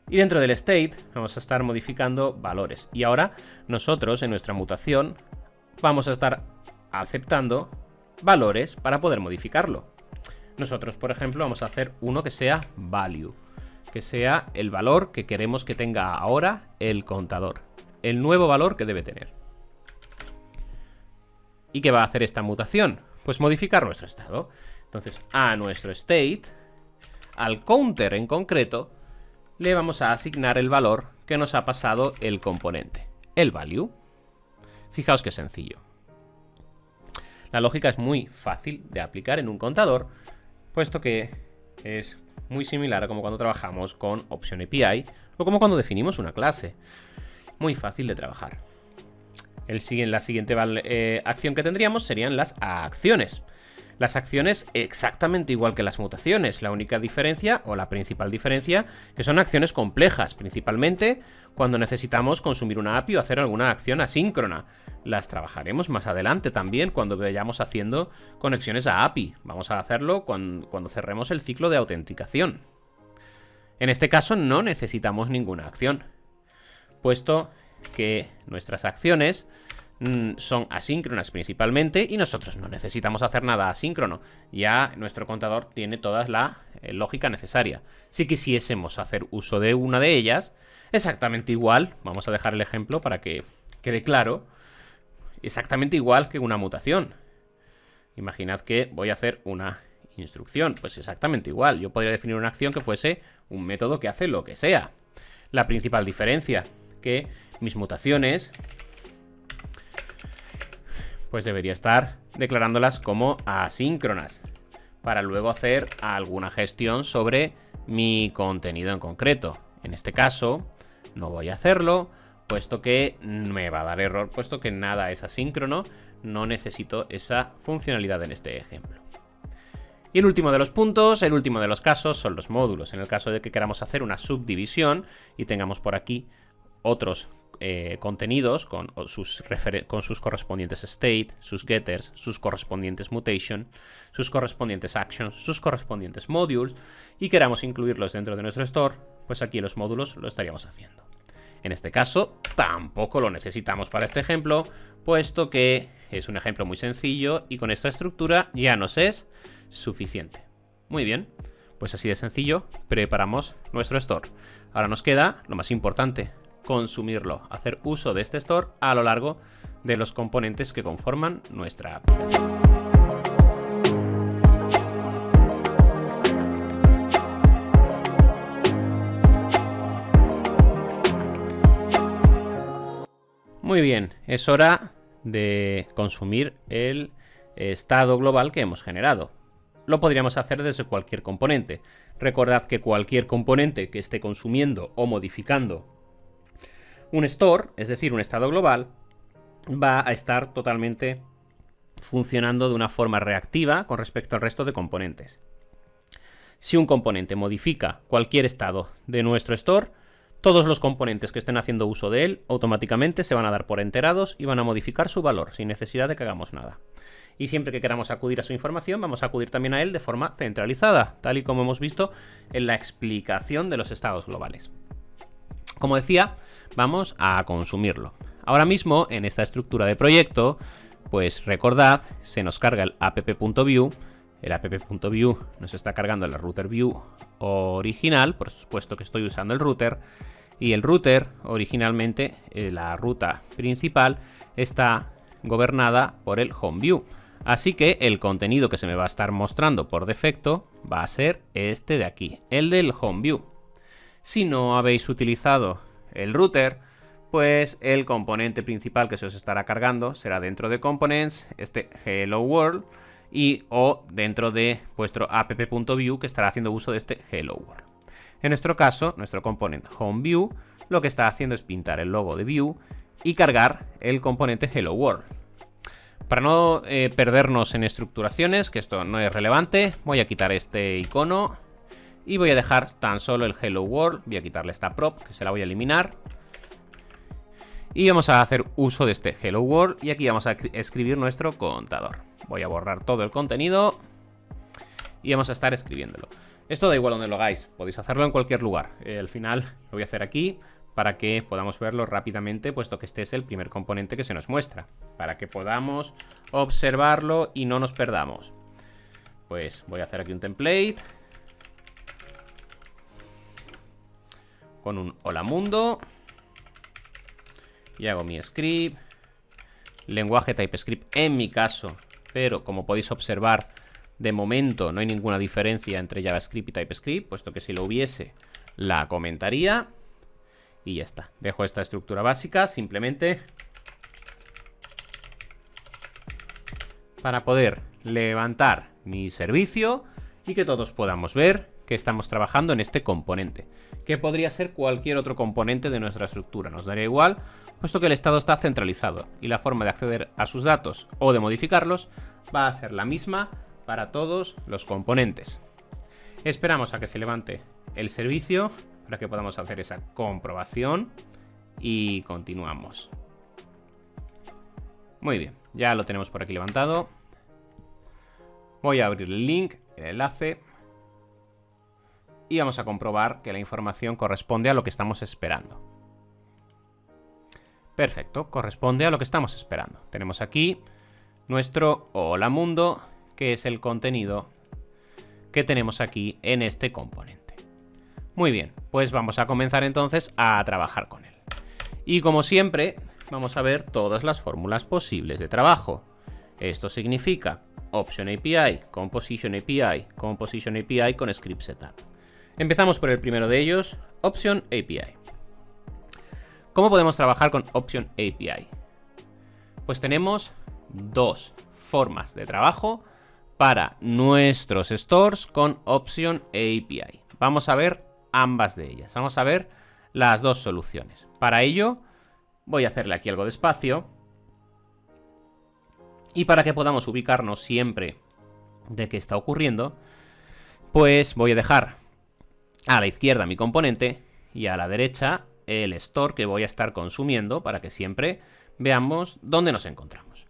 Y dentro del state vamos a estar modificando valores. Y ahora nosotros en nuestra mutación vamos a estar aceptando valores para poder modificarlo. Nosotros, por ejemplo, vamos a hacer uno que sea value, que sea el valor que queremos que tenga ahora el contador, el nuevo valor que debe tener. ¿Y qué va a hacer esta mutación? Pues modificar nuestro estado. Entonces, a nuestro state, al counter en concreto, le vamos a asignar el valor que nos ha pasado el componente, el value. Fijaos qué sencillo. La lógica es muy fácil de aplicar en un contador, puesto que es muy similar a como cuando trabajamos con Option API o como cuando definimos una clase. Muy fácil de trabajar. La siguiente acción que tendríamos serían las acciones. Las acciones exactamente igual que las mutaciones. La única diferencia, o la principal diferencia, que son acciones complejas, principalmente cuando necesitamos consumir una API o hacer alguna acción asíncrona. Las trabajaremos más adelante también cuando vayamos haciendo conexiones a API. Vamos a hacerlo cuando cerremos el ciclo de autenticación. En este caso no necesitamos ninguna acción, puesto que nuestras acciones son asíncronas principalmente y nosotros no necesitamos hacer nada asíncrono. Ya nuestro contador tiene toda la lógica necesaria. Si quisiésemos hacer uso de una de ellas, exactamente igual, vamos a dejar el ejemplo para que quede claro, exactamente igual que una mutación. Imaginad que voy a hacer una instrucción, pues exactamente igual. Yo podría definir una acción que fuese un método que hace lo que sea. La principal diferencia, que mis mutaciones pues debería estar declarándolas como asíncronas para luego hacer alguna gestión sobre mi contenido en concreto. En este caso no voy a hacerlo, puesto que me va a dar error, puesto que nada es asíncrono. No necesito esa funcionalidad en este ejemplo. Y el último de los puntos, el último de los casos son los módulos. En el caso de que queramos hacer una subdivisión y tengamos por aquí otros contenidos con sus correspondientes state, sus getters, sus correspondientes mutation, sus correspondientes actions, sus correspondientes modules, y queramos incluirlos dentro de nuestro store, pues aquí los módulos lo estaríamos haciendo. En este caso tampoco lo necesitamos para este ejemplo, puesto que es un ejemplo muy sencillo y con esta estructura ya nos es suficiente. Muy bien, pues así de sencillo preparamos nuestro store. Ahora nos queda lo más importante: consumirlo, hacer uso de este store a lo largo de los componentes que conforman nuestra aplicación. Muy bien, es hora de consumir el estado global que hemos generado. Lo podríamos hacer desde cualquier componente. Recordad que cualquier componente que esté consumiendo o modificando un store, es decir, un estado global, va a estar totalmente funcionando de una forma reactiva con respecto al resto de componentes. Si un componente modifica cualquier estado de nuestro store, todos los componentes que estén haciendo uso de él automáticamente se van a dar por enterados y van a modificar su valor sin necesidad de que hagamos nada. Y siempre que queramos acudir a su información, vamos a acudir también a él de forma centralizada, tal y como hemos visto en la explicación de los estados globales. Como decía, vamos a consumirlo. Ahora mismo, en esta estructura de proyecto, pues recordad, se nos carga el app.view. El app.view nos está cargando la router view original, por supuesto que estoy usando el router. Y el router, originalmente, la ruta principal, está gobernada por el home view. Así que el contenido que se me va a estar mostrando por defecto va a ser este de aquí, el del home view. Si no habéis utilizado el router, pues el componente principal que se os estará cargando será dentro de Components, este Hello World, o dentro de vuestro app.view que estará haciendo uso de este Hello World. En nuestro caso, nuestro componente Home View lo que está haciendo es pintar el logo de View y cargar el componente Hello World. Para no perdernos en estructuraciones, que esto no es relevante, voy a quitar este icono y voy a dejar tan solo el Hello World. Voy a quitarle esta prop, que se la voy a eliminar. Y vamos a hacer uso de este Hello World y aquí vamos a escribir nuestro contador. Voy a borrar todo el contenido y vamos a estar escribiéndolo. Esto da igual donde lo hagáis, podéis hacerlo en cualquier lugar. Al final lo voy a hacer aquí para que podamos verlo rápidamente, puesto que este es el primer componente que se nos muestra, para que podamos observarlo y no nos perdamos. Pues voy a hacer aquí un template con un hola mundo y hago mi script, lenguaje TypeScript en mi caso, pero como podéis observar, de momento no hay ninguna diferencia entre JavaScript y TypeScript, puesto que si lo hubiese la comentaría. Y ya está, dejo esta estructura básica simplemente para poder levantar mi servicio y que todos podamos ver que estamos trabajando en este componente, que podría ser cualquier otro componente de nuestra estructura, nos daría igual, puesto que el estado está centralizado y la forma de acceder a sus datos o de modificarlos va a ser la misma para todos los componentes. Esperamos a que se levante el servicio para que podamos hacer esa comprobación y continuamos. Muy bien, ya lo tenemos por aquí levantado. Voy a abrir el link, el enlace, y vamos a comprobar que la información corresponde a lo que estamos esperando. Perfecto, corresponde a lo que estamos esperando. Tenemos aquí nuestro Hola Mundo, que es el contenido que tenemos aquí en este componente. Muy bien, pues vamos a comenzar entonces a trabajar con él. Y como siempre, vamos a ver todas las fórmulas posibles de trabajo. Esto significa Option API, Composition API, Composition API con Script Setup. Empezamos por el primero de ellos, Option API. ¿Cómo podemos trabajar con Option API? Pues tenemos dos formas de trabajo para nuestros stores con Option API. Vamos a ver ambas de ellas. Vamos a ver las dos soluciones. Para ello, voy a hacerle aquí algo de espacio. Y para que podamos ubicarnos siempre de qué está ocurriendo, pues voy a dejar a la izquierda mi componente y a la derecha el store que voy a estar consumiendo para que siempre veamos dónde nos encontramos.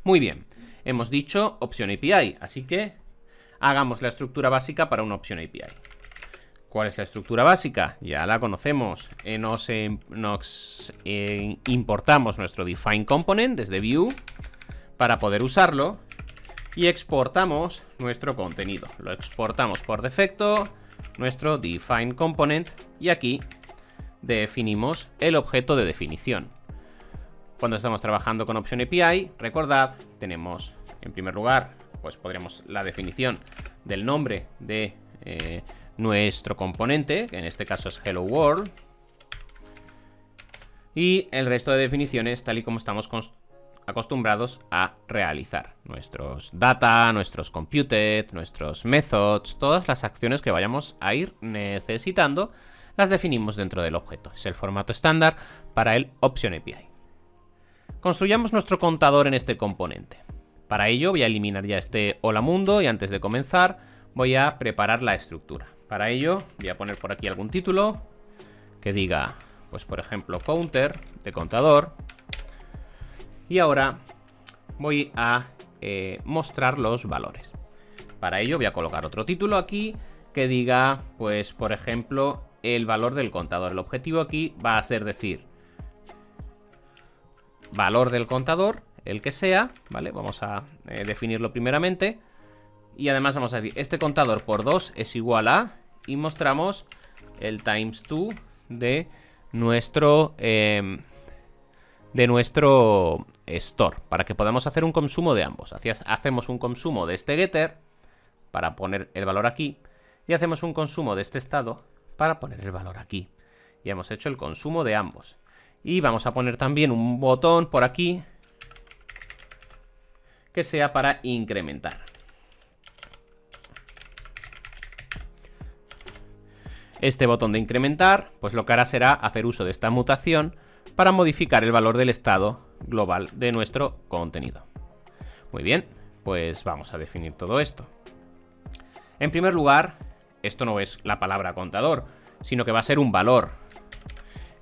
Muy bien, hemos dicho Option API, así que hagamos la estructura básica para una Option API. ¿Cuál es la estructura básica? Ya la conocemos. Importamos nuestro define component desde view para poder usarlo y exportamos nuestro contenido. Lo exportamos por defecto, nuestro define component, y aquí definimos el objeto de definición. Cuando estamos trabajando con Option API, recordad, tenemos en primer lugar, pues podríamos la definición del nombre de nuestro componente, que en este caso es Hello World, y el resto de definiciones tal y como estamos acostumbrados a realizar. Nuestros data, nuestros computed, nuestros methods, todas las acciones que vayamos a ir necesitando, las definimos dentro del objeto. Es el formato estándar para el Option API. Construyamos nuestro contador en este componente. Para ello voy a eliminar ya este hola mundo y antes de comenzar voy a preparar la estructura. Para ello voy a poner por aquí algún título que diga, pues por ejemplo, counter de contador. Y ahora voy a mostrar los valores. Para ello voy a colocar otro título aquí que diga, pues por ejemplo, el valor del contador. El objetivo aquí va a ser decir valor del contador, el que sea, ¿vale? Vamos a definirlo primeramente. Y además vamos a decir, este contador por 2 es igual a... Y mostramos el times 2 de nuestro store, para que podamos hacer un consumo de ambos. Hacemos un consumo de este getter para poner el valor aquí. Y hacemos un consumo de este estado para poner el valor aquí. Y hemos hecho el consumo de ambos. Y vamos a poner también un botón por aquí que sea para incrementar. Este botón de incrementar, pues lo que hará será hacer uso de esta mutación para modificar el valor del estado global de nuestro contenido. Muy bien, pues vamos a definir todo esto. En primer lugar, esto no es la palabra contador, sino que va a ser un valor.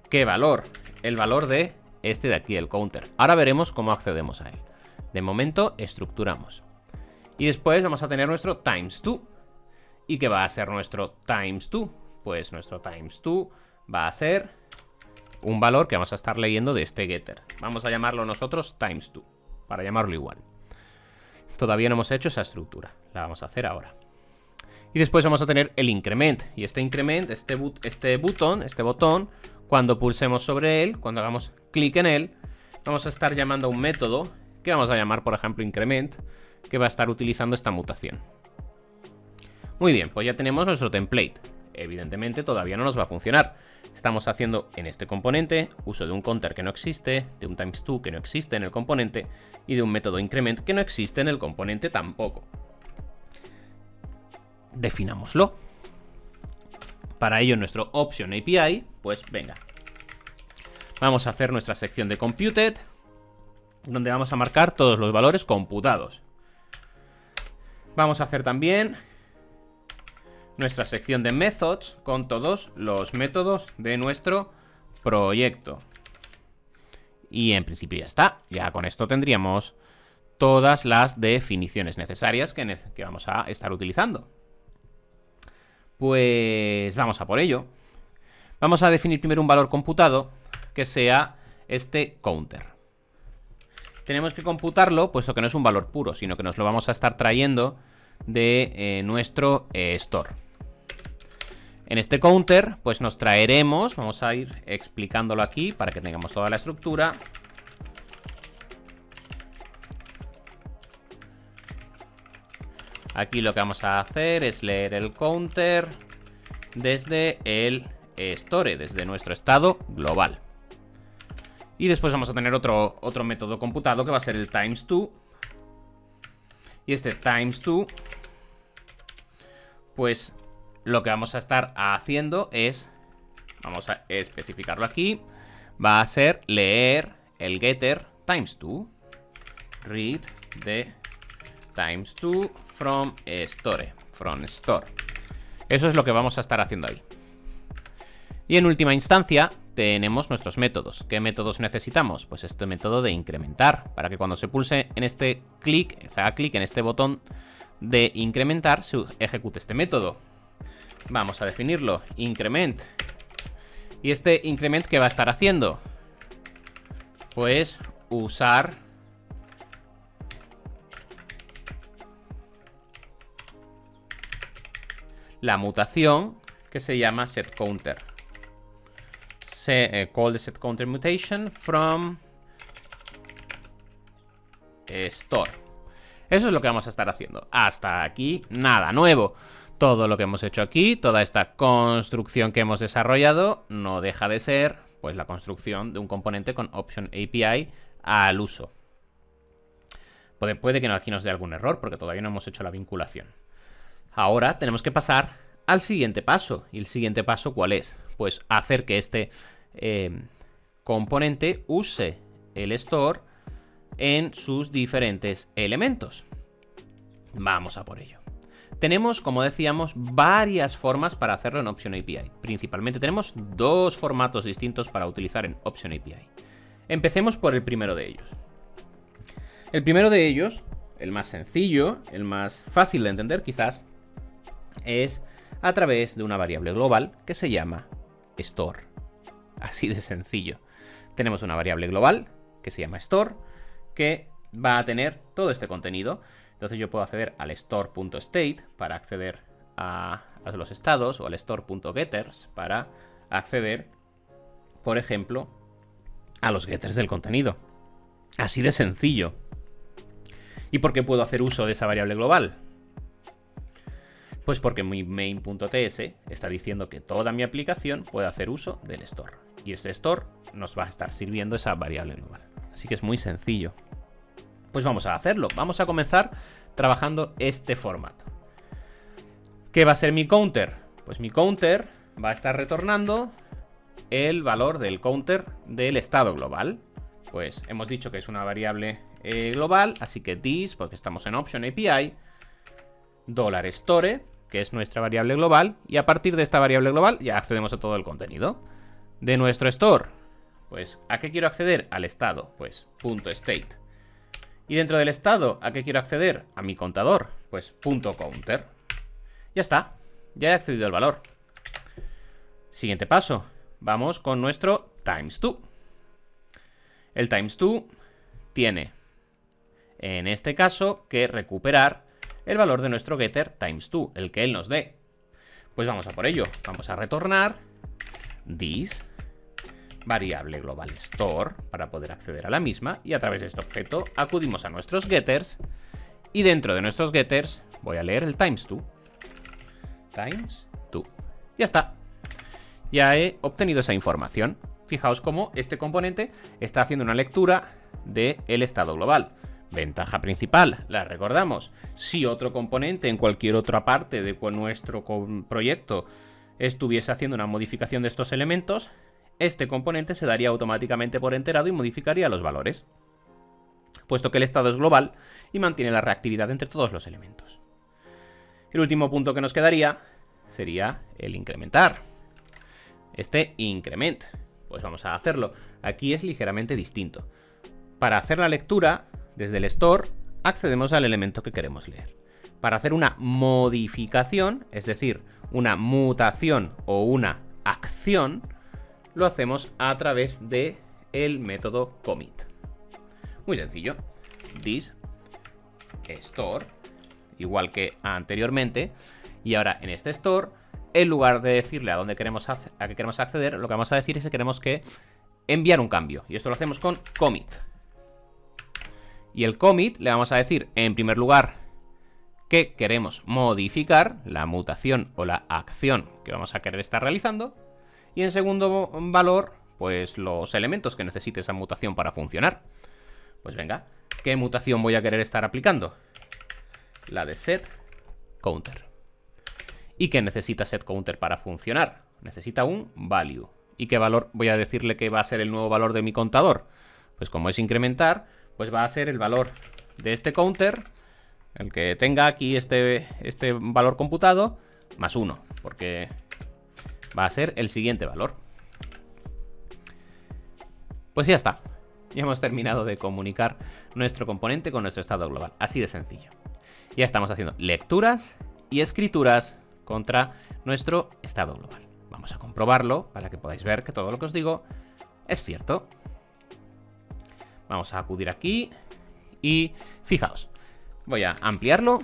¿Qué valor? El valor de este de aquí, el counter. Ahora veremos cómo accedemos a él. De momento, estructuramos. Y después vamos a tener nuestro times 2. ¿Y qué va a ser nuestro times 2? Pues nuestro times 2 va a ser un valor que vamos a estar leyendo de este getter. Vamos a llamarlo nosotros times 2, para llamarlo igual. Todavía no hemos hecho esa estructura, la vamos a hacer ahora. Y después vamos a tener el increment. Y este increment, este botón, cuando pulsemos sobre él, cuando hagamos clic en él, vamos a estar llamando a un método que vamos a llamar, por ejemplo, increment, que va a estar utilizando esta mutación. Muy bien, pues ya tenemos nuestro template. Evidentemente todavía no nos va a funcionar. Estamos haciendo en este componente uso de un counter que no existe, de un times2 que no existe en el componente y de un método increment que no existe en el componente tampoco. Definámoslo. Para ello, nuestro Option API, pues venga. Vamos a hacer nuestra sección de computed, donde vamos a marcar todos los valores computados. Vamos a hacer también nuestra sección de methods con todos los métodos de nuestro proyecto. Y en principio ya está. Ya con esto tendríamos todas las definiciones necesarias que vamos a estar utilizando. Pues vamos a por ello. Vamos a definir primero un valor computado que sea este counter. Tenemos que computarlo, puesto que no es un valor puro, sino que nos lo vamos a estar trayendo de nuestro store. En este counter, pues nos traeremos, vamos a ir explicándolo aquí para que tengamos toda la estructura. Aquí lo que vamos a hacer es leer el counter desde el store, desde nuestro estado global. Y después vamos a tener otro método computado que va a ser el times2. Y este times2, pues lo que vamos a estar haciendo es, vamos a especificarlo aquí, va a ser leer el getter times2, read the times2 from store. Eso es lo que vamos a estar haciendo ahí. Y en última instancia tenemos nuestros métodos. ¿Qué métodos necesitamos? Pues este método de incrementar, para que cuando se pulse en este clic, se haga clic en este botón de incrementar, se ejecute este método. Vamos a definirlo, increment. ¿Y este increment qué va a estar haciendo? Pues usar la mutación que se llama setCounter. Call the setCounter mutation from store. Eso es lo que vamos a estar haciendo. Hasta aquí, nada nuevo. Todo lo que hemos hecho aquí, toda esta construcción que hemos desarrollado, no deja de ser, pues, la construcción de un componente con Option API al uso. Puede que aquí nos dé algún error porque todavía no hemos hecho la vinculación. Ahora tenemos que pasar al siguiente paso. ¿Y el siguiente paso cuál es? Pues hacer que este componente use el store en sus diferentes elementos. Vamos a por ello. Tenemos, como decíamos, varias formas para hacerlo en Option API. Principalmente tenemos dos formatos distintos para utilizar en Option API. Empecemos por el primero de ellos. El primero de ellos, el más sencillo, el más fácil de entender quizás, es a través de una variable global que se llama store. Así de sencillo. Tenemos una variable global que se llama store, que va a tener todo este contenido. Entonces yo puedo acceder al store.state para acceder a los estados, o al store.getters para acceder, por ejemplo, a los getters del contenido. Así de sencillo. ¿Y por qué puedo hacer uso de esa variable global? Pues porque mi main.ts está diciendo que toda mi aplicación puede hacer uso del store. Y este store nos va a estar sirviendo esa variable global. Así que es muy sencillo. Pues vamos a hacerlo. Vamos a comenzar trabajando este formato. ¿Qué va a ser mi counter? Pues mi counter va a estar retornando el valor del counter del estado global. Pues hemos dicho que es una variable global, así que this, porque estamos en Option API, $store, que es nuestra variable global, y a partir de esta variable global ya accedemos a todo el contenido de nuestro store. Pues, ¿a qué quiero acceder? Al estado, pues, .state. Y dentro del estado, ¿a qué quiero acceder? A mi contador, pues, .counter. Ya está, ya he accedido al valor. Siguiente paso, vamos con nuestro times2. El times2 tiene, en este caso, que recuperar el valor de nuestro getter times2, el que él nos dé. Pues vamos a por ello, vamos a retornar this variable global store para poder acceder a la misma, y a través de este objeto acudimos a nuestros getters, y dentro de nuestros getters voy a leer el times2. Ya está. Ya he obtenido esa información. Fijaos cómo este componente está haciendo una lectura del estado global. Ventaja principal, la recordamos. Si otro componente en cualquier otra parte de nuestro proyecto estuviese haciendo una modificación de estos elementos, este componente se daría automáticamente por enterado y modificaría los valores, puesto que el estado es global y mantiene la reactividad entre todos los elementos. El último punto que nos quedaría sería el incrementar. Este increment, pues vamos a hacerlo. Aquí es ligeramente distinto. Para hacer la lectura, desde el store, accedemos al elemento que queremos leer. Para hacer una modificación, es decir, una mutación o una acción, lo hacemos a través de el método commit. Muy sencillo. This store, igual que anteriormente, y ahora en este store, en lugar de decirle a qué queremos acceder, lo que vamos a decir es que queremos enviar un cambio, y esto lo hacemos con commit. Y el commit le vamos a decir, en primer lugar, que queremos modificar la mutación o la acción que vamos a querer estar realizando, y en segundo valor, pues los elementos que necesite esa mutación para funcionar. Pues venga, ¿qué mutación voy a querer estar aplicando? La de setCounter. ¿Y qué necesita setCounter para funcionar? Necesita un value. ¿Y qué valor voy a decirle que va a ser el nuevo valor de mi contador? Pues como es incrementar, pues va a ser el valor de este counter, el que tenga aquí este valor computado, más 1, porque va a ser el siguiente valor. Pues ya está. Ya hemos terminado de comunicar nuestro componente con nuestro estado global. Así de sencillo. Ya estamos haciendo lecturas y escrituras contra nuestro estado global. Vamos a comprobarlo para que podáis ver que todo lo que os digo es cierto. Vamos a acudir aquí y fijaos. Voy a ampliarlo.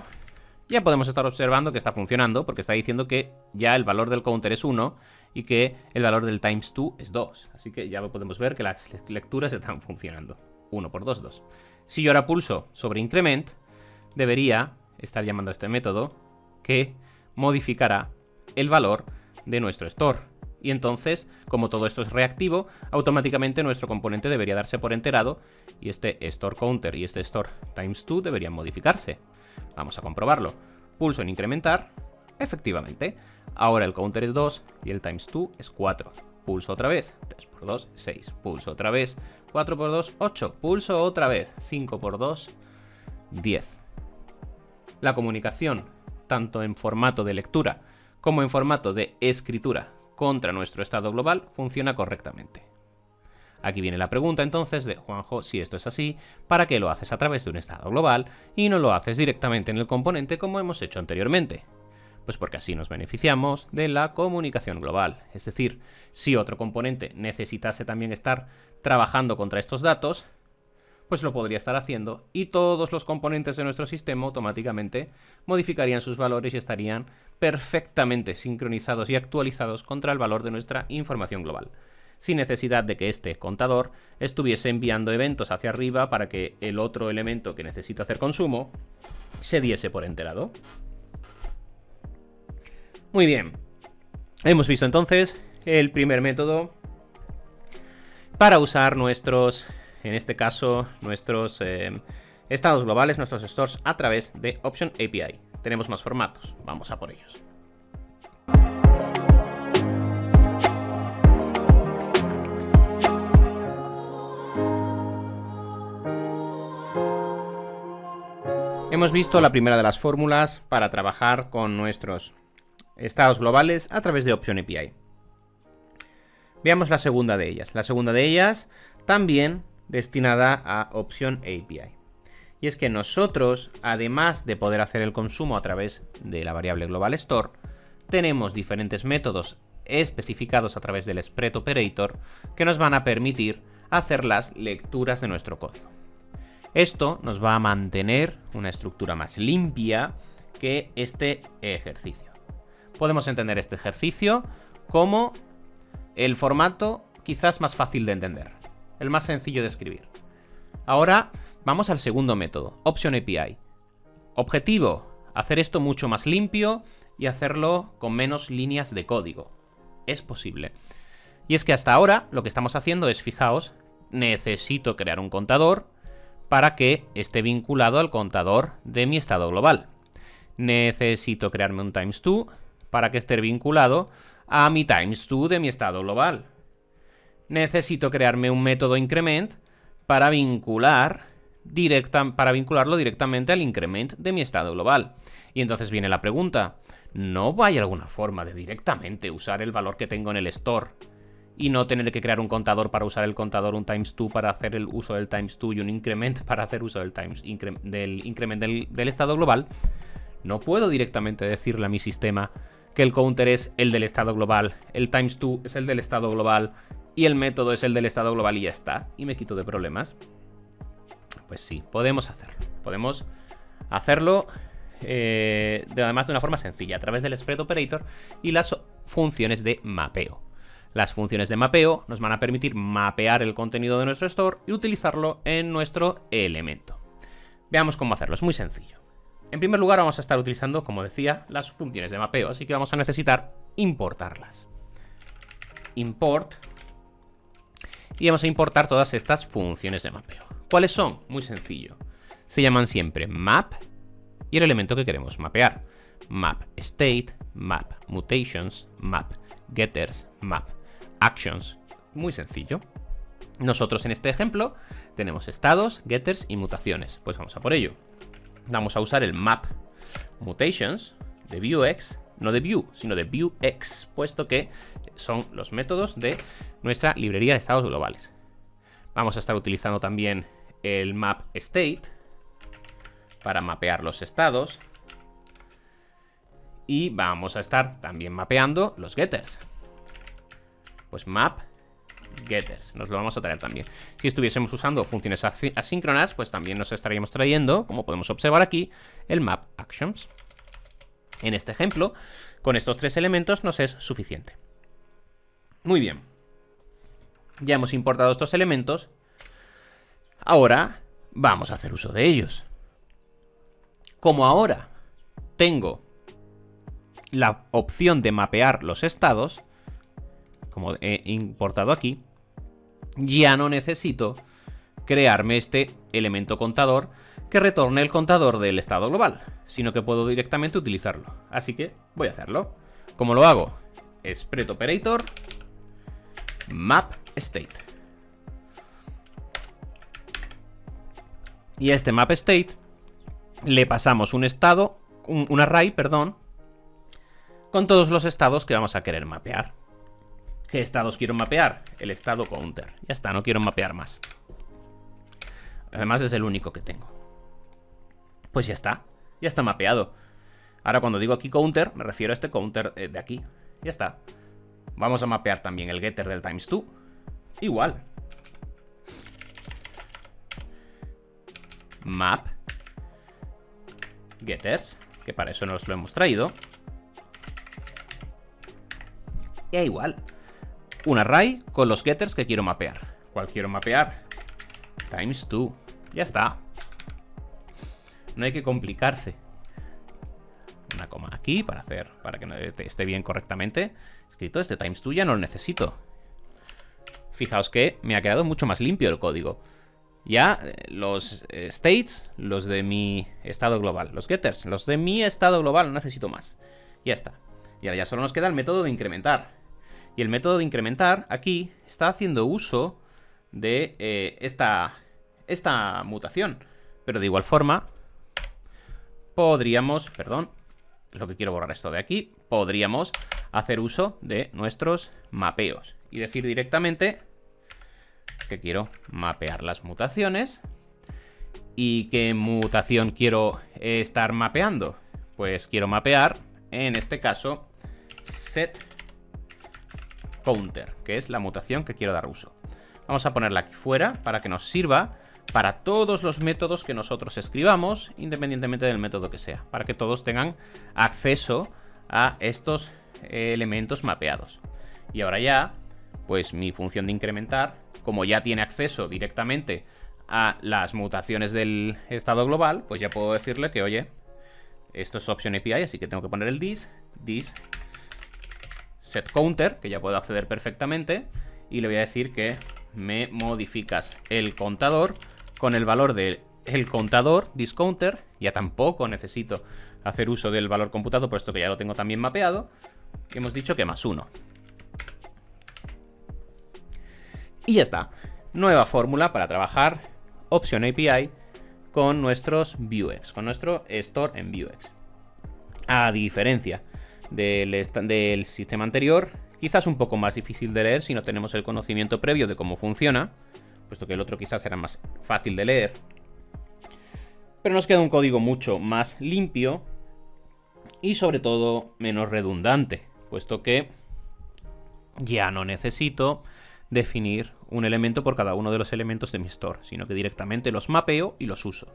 Ya podemos estar observando que está funcionando porque está diciendo que ya el valor del counter es 1 y que el valor del times2 es 2. Así que ya podemos ver que las lecturas están funcionando. 1 por 2, 2. Si yo ahora pulso sobre increment, debería estar llamando a este método que modificará el valor de nuestro store. Y entonces, como todo esto es reactivo, automáticamente nuestro componente debería darse por enterado y este store counter y este store times2 deberían modificarse. Vamos a comprobarlo. Pulso en incrementar. Efectivamente. Ahora el counter es 2 y el times2 es 4. Pulso otra vez. 3 por 2, 6. Pulso otra vez. 4 por 2, 8. Pulso otra vez. 5 por 2, 10. La comunicación, tanto en formato de lectura como en formato de escritura contra nuestro estado global, funciona correctamente. Aquí viene la pregunta entonces de Juanjo, si esto es así, ¿para qué lo haces a través de un estado global y no lo haces directamente en el componente como hemos hecho anteriormente? Pues porque así nos beneficiamos de la comunicación global. Es decir, si otro componente necesitase también estar trabajando contra estos datos, pues lo podría estar haciendo y todos los componentes de nuestro sistema automáticamente modificarían sus valores y estarían perfectamente sincronizados y actualizados contra el valor de nuestra información global, sin necesidad de que este contador estuviese enviando eventos hacia arriba para que el otro elemento que necesita hacer consumo se diese por enterado. Muy bien, hemos visto entonces el primer método para usar nuestros, en este caso, nuestros estados globales, nuestros stores a través de Option API. Tenemos más formatos, vamos a por ellos. Hemos visto la primera de las fórmulas para trabajar con nuestros estados globales a través de Option API. Veamos la segunda de ellas. La segunda de ellas también destinada a Option API. Y es que nosotros, además de poder hacer el consumo a través de la variable global store, tenemos diferentes métodos especificados a través del spread operator que nos van a permitir hacer las lecturas de nuestro código. Esto nos va a mantener una estructura más limpia que este ejercicio. Podemos entender este ejercicio como el formato quizás más fácil de entender, el más sencillo de escribir. Ahora vamos al segundo método, Option API. Objetivo, hacer esto mucho más limpio y hacerlo con menos líneas de código. Es posible. Y es que hasta ahora lo que estamos haciendo es, fijaos, necesito crear un contador para que esté vinculado al contador de mi estado global. Necesito crearme un times2 para que esté vinculado a mi times2 de mi estado global. Necesito crearme un método increment para vincularlo directamente al increment de mi estado global. Y entonces viene la pregunta, ¿no hay alguna forma de directamente usar el valor que tengo en el store y no tener que crear un contador para usar el contador, un times2 para hacer el uso del times2 y un increment para hacer uso del increment del estado global? No puedo directamente decirle a mi sistema que el counter es el del estado global, el times2 es el del estado global y el método es el del estado global y ya está, y me quito de problemas. Pues sí, podemos hacerlo. Podemos hacerlo además de una forma sencilla, a través del spread operator y las funciones de mapeo. Las funciones de mapeo nos van a permitir mapear el contenido de nuestro store y utilizarlo en nuestro elemento. Veamos cómo hacerlo, es muy sencillo. En primer lugar vamos a estar utilizando, como decía, las funciones de mapeo, así que vamos a necesitar importarlas. Import. Y vamos a importar todas estas funciones de mapeo. ¿Cuáles son? Muy sencillo. Se llaman siempre map y el elemento que queremos mapear. Map state, map mutations, map getters, map actions. Muy sencillo. Nosotros en este ejemplo tenemos estados, getters y mutaciones. Pues vamos a por ello. Vamos a usar el map mutations de Vuex, no de Vue, sino de Vuex, puesto que son los métodos de nuestra librería de estados globales. Vamos a estar utilizando también el map state para mapear los estados y vamos a estar también mapeando los getters. Pues map getters, nos lo vamos a traer también. Si estuviésemos usando funciones asíncronas, pues también nos estaríamos trayendo, como podemos observar aquí, el map actions. En este ejemplo, con estos tres elementos nos es suficiente. Muy bien. Ya hemos importado estos elementos. Ahora vamos a hacer uso de ellos. Como ahora tengo la opción de mapear los estados, como he importado aquí, ya no necesito crearme este elemento contador que retorne el contador del estado global, sino que puedo directamente utilizarlo. Así que voy a hacerlo. ¿Cómo lo hago? Spread operator, map state. Y a este map state le pasamos un estado, un array, perdón, con todos los estados que vamos a querer mapear. ¿Qué estados quiero mapear? El estado counter. Ya está, no quiero mapear más. Además es el único que tengo. Pues ya está mapeado. Ahora cuando digo aquí counter, me refiero a este counter de aquí. Ya está. Vamos a mapear también el getter del times2. Igual. Map getters, que para eso nos lo hemos traído. Y igual. Un array con los getters que quiero mapear. ¿Cuál quiero mapear? Times2. Ya está. No hay que complicarse. Una coma aquí para que esté bien correctamente escrito. Este times2 ya no lo necesito. Fijaos que me ha quedado mucho más limpio el código. Ya los states, los de mi estado global. Los getters, los de mi estado global, no necesito más. Ya está. Y ahora ya solo nos queda el método de incrementar. Y el método de incrementar aquí está haciendo uso de esta mutación. Pero de igual forma podríamos, perdón, lo que quiero borrar esto de aquí, podríamos hacer uso de nuestros mapeos y decir directamente que quiero mapear las mutaciones. ¿Y qué mutación quiero estar mapeando? Pues quiero mapear, en este caso, set counter, que es la mutación que quiero dar uso. Vamos a ponerla aquí fuera para que nos sirva para todos los métodos que nosotros escribamos, independientemente del método que sea, para que todos tengan acceso a estos elementos mapeados. Y ahora ya, pues mi función de incrementar, como ya tiene acceso directamente a las mutaciones del estado global, pues ya puedo decirle que, oye, esto es option API, así que tengo que poner el this set counter, que ya puedo acceder perfectamente, y le voy a decir que me modificas el contador con el valor del contador thisCounter. Ya tampoco necesito hacer uso del valor computado, puesto que ya lo tengo también mapeado. Y hemos dicho que +1. Y ya está. Nueva fórmula para trabajar Option API con nuestros Vuex, con nuestro store en Vuex. A diferencia del sistema anterior, quizás un poco más difícil de leer si no tenemos el conocimiento previo de cómo funciona, puesto que el otro quizás era más fácil de leer. Pero nos queda un código mucho más limpio y sobre todo menos redundante, puesto que ya no necesito definir un elemento por cada uno de los elementos de mi store, sino que directamente los mapeo y los uso.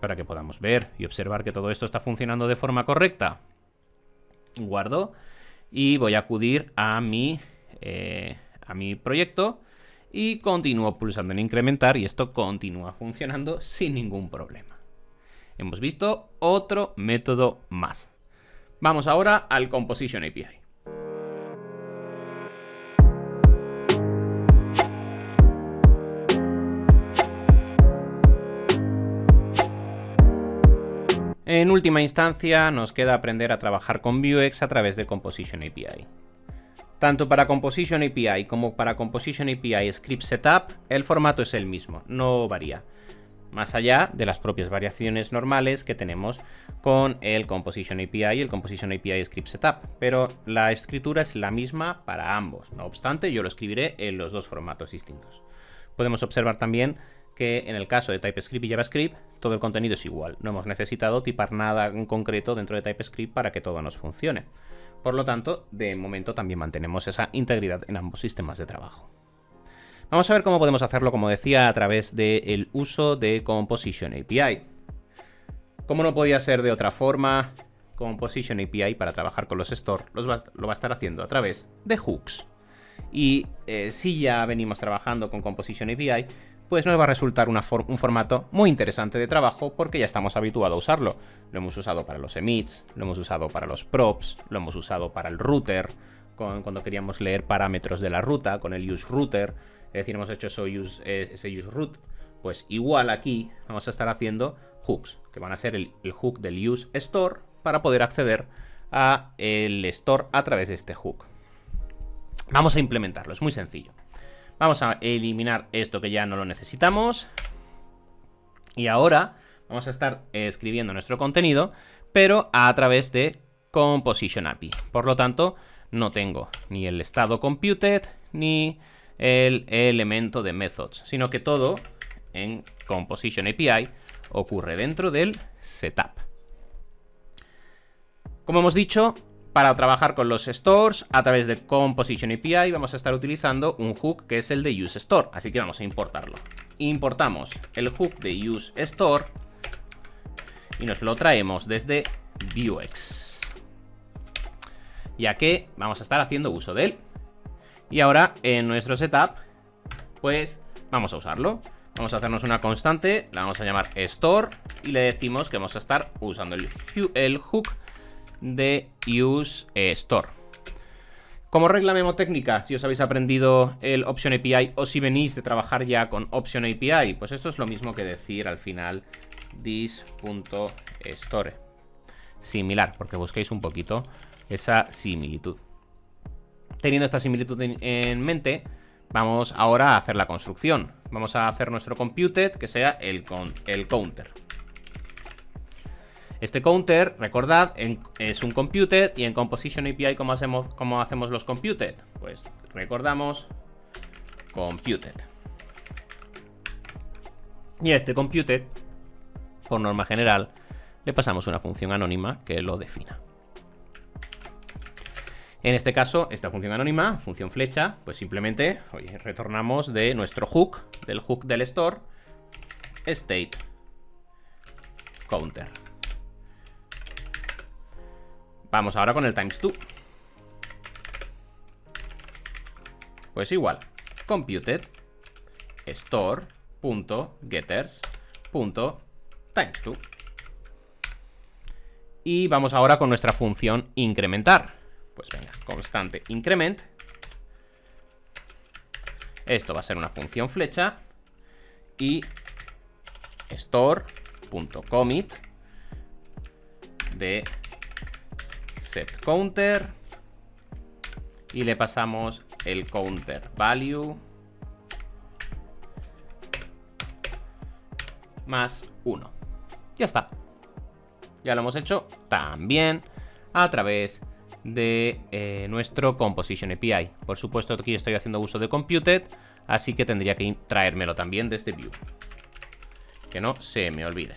Para que podamos ver y observar que todo esto está funcionando de forma correcta, guardo y voy a acudir a mi proyecto y continúo pulsando en incrementar y esto continúa funcionando sin ningún problema. Hemos visto otro método más. Vamos ahora al Composition API. En última instancia, nos queda aprender a trabajar con Vuex a través de Composition API. Tanto para Composition API como para Composition API Script Setup, el formato es el mismo, no varía. Más allá de las propias variaciones normales que tenemos con el Composition API y el Composition API Script Setup, pero la escritura es la misma para ambos. No obstante, yo lo escribiré en los dos formatos distintos. Podemos observar también que en el caso de TypeScript y JavaScript, todo el contenido es igual. No hemos necesitado tipar nada en concreto dentro de TypeScript para que todo nos funcione. Por lo tanto, de momento también mantenemos esa integridad en ambos sistemas de trabajo. Vamos a ver cómo podemos hacerlo, como decía, a través del uso de Composition API. Como no podía ser de otra forma, Composition API para trabajar con los store lo va a estar haciendo a través de hooks. Y si ya venimos trabajando con Composition API, pues nos va a resultar un formato muy interesante de trabajo porque ya estamos habituados a usarlo. Lo hemos usado para los emits, lo hemos usado para los props, lo hemos usado para el router, cuando queríamos leer parámetros de la ruta con el useRouter, es decir, hemos hecho ese useRoot, pues igual aquí vamos a estar haciendo hooks, que van a ser el hook del useStore para poder acceder a el store a través de este hook. Vamos a implementarlo, es muy sencillo. Vamos a eliminar esto que ya no lo necesitamos. Y ahora vamos a estar escribiendo nuestro contenido, pero a través de Composition API. Por lo tanto, no tengo ni el estado computed ni el elemento de methods, sino que todo en Composition API ocurre dentro del setup. Como hemos dicho, para trabajar con los stores a través de Composition API vamos a estar utilizando un hook que es el de useStore, así que vamos a importarlo. Importamos el hook de useStore y nos lo traemos desde Vuex, ya que vamos a estar haciendo uso de él. Y ahora en nuestro setup pues vamos a usarlo. Vamos a hacernos una constante, la vamos a llamar store y le decimos que vamos a estar usando el hook de useStore. Como regla memotécnica, si os habéis aprendido el Option API o si venís de trabajar ya con Option API, pues esto es lo mismo que decir al final this.store. Similar, porque busquéis un poquito esa similitud. Teniendo esta similitud en mente, vamos ahora a hacer la construcción. Vamos a hacer nuestro computed, que sea el counter. Este counter, recordad, es un computed y en Composition API, ¿cómo hacemos los computed? Pues recordamos computed. Y a este computed, por norma general, le pasamos una función anónima que lo defina. En este caso, esta función anónima, función flecha, pues simplemente retornamos de nuestro hook, del hook del store, state counter. Vamos ahora con el times2. Pues igual, computed store.getters.times2. Y vamos ahora con nuestra función incrementar. Pues venga, constante increment. Esto va a ser una función flecha. Y store.commit de setCounter. Y le pasamos el counter value más 1. Ya está. Ya lo hemos hecho también a través de nuestro Composition API. Por supuesto, aquí estoy haciendo uso de computed, así que tendría que traérmelo también desde Vue. Que no se me olvide.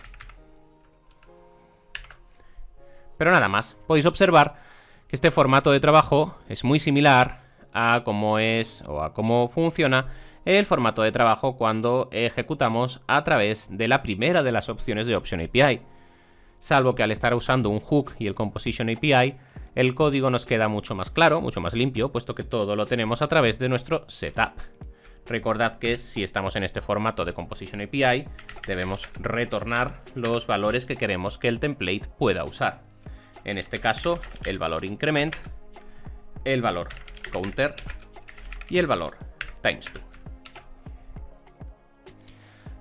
Pero nada más, podéis observar que este formato de trabajo es muy similar a cómo es o a cómo funciona el formato de trabajo cuando ejecutamos a través de la primera de las opciones de Option API. Salvo que al estar usando un hook y el Composition API, el código nos queda mucho más claro, mucho más limpio, puesto que todo lo tenemos a través de nuestro setup. Recordad que si estamos en este formato de Composition API, debemos retornar los valores que queremos que el template pueda usar. En este caso, el valor increment, el valor counter y el valor times2.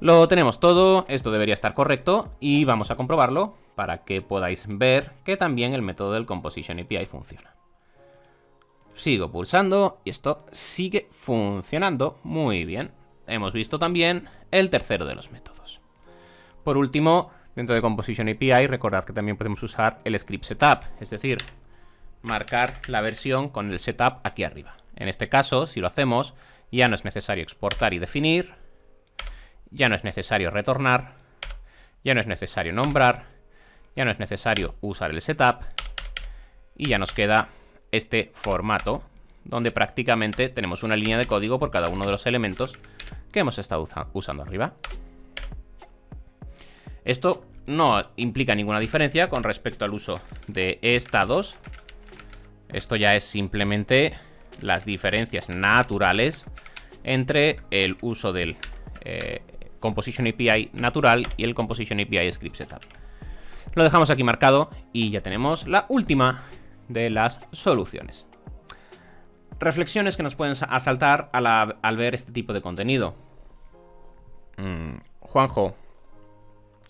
Lo tenemos todo, esto debería estar correcto y vamos a comprobarlo para que podáis ver que también el método del Composition API funciona. Sigo pulsando y esto sigue funcionando muy bien. Hemos visto también el tercero de los métodos. Por último, dentro de Composition API, recordad que también podemos usar el script setup, es decir, marcar la versión con el setup aquí arriba. En este caso, si lo hacemos, ya no es necesario exportar y definir, ya no es necesario retornar, ya no es necesario nombrar, ya no es necesario usar el setup y ya nos queda este formato donde prácticamente tenemos una línea de código por cada uno de los elementos que hemos estado usando arriba. Esto no implica ninguna diferencia con respecto al uso de estados. Esto ya es simplemente las diferencias naturales entre el uso del Composition API natural y el Composition API Script Setup. Lo dejamos aquí marcado y ya tenemos la última de las soluciones. Reflexiones que nos pueden asaltar al ver este tipo de contenido. Juanjo,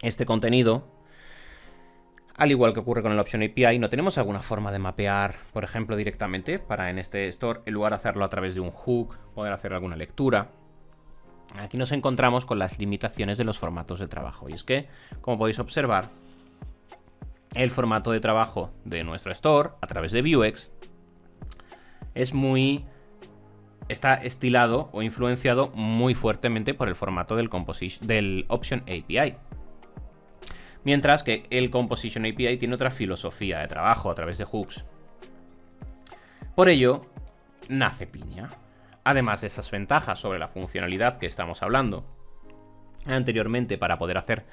este contenido, al igual que ocurre con el Option API, ¿no tenemos alguna forma de mapear, por ejemplo, directamente para en este store, en lugar de hacerlo a través de un hook, poder hacer alguna lectura? Aquí nos encontramos con las limitaciones de los formatos de trabajo. Y es que, como podéis observar, el formato de trabajo de nuestro store, a través de Vuex, está estilado o influenciado muy fuertemente por el formato del Option API. Mientras que el Composition API tiene otra filosofía de trabajo a través de hooks. Por ello, nace Pinia. Además de esas ventajas sobre la funcionalidad que estamos hablando anteriormente para poder hacer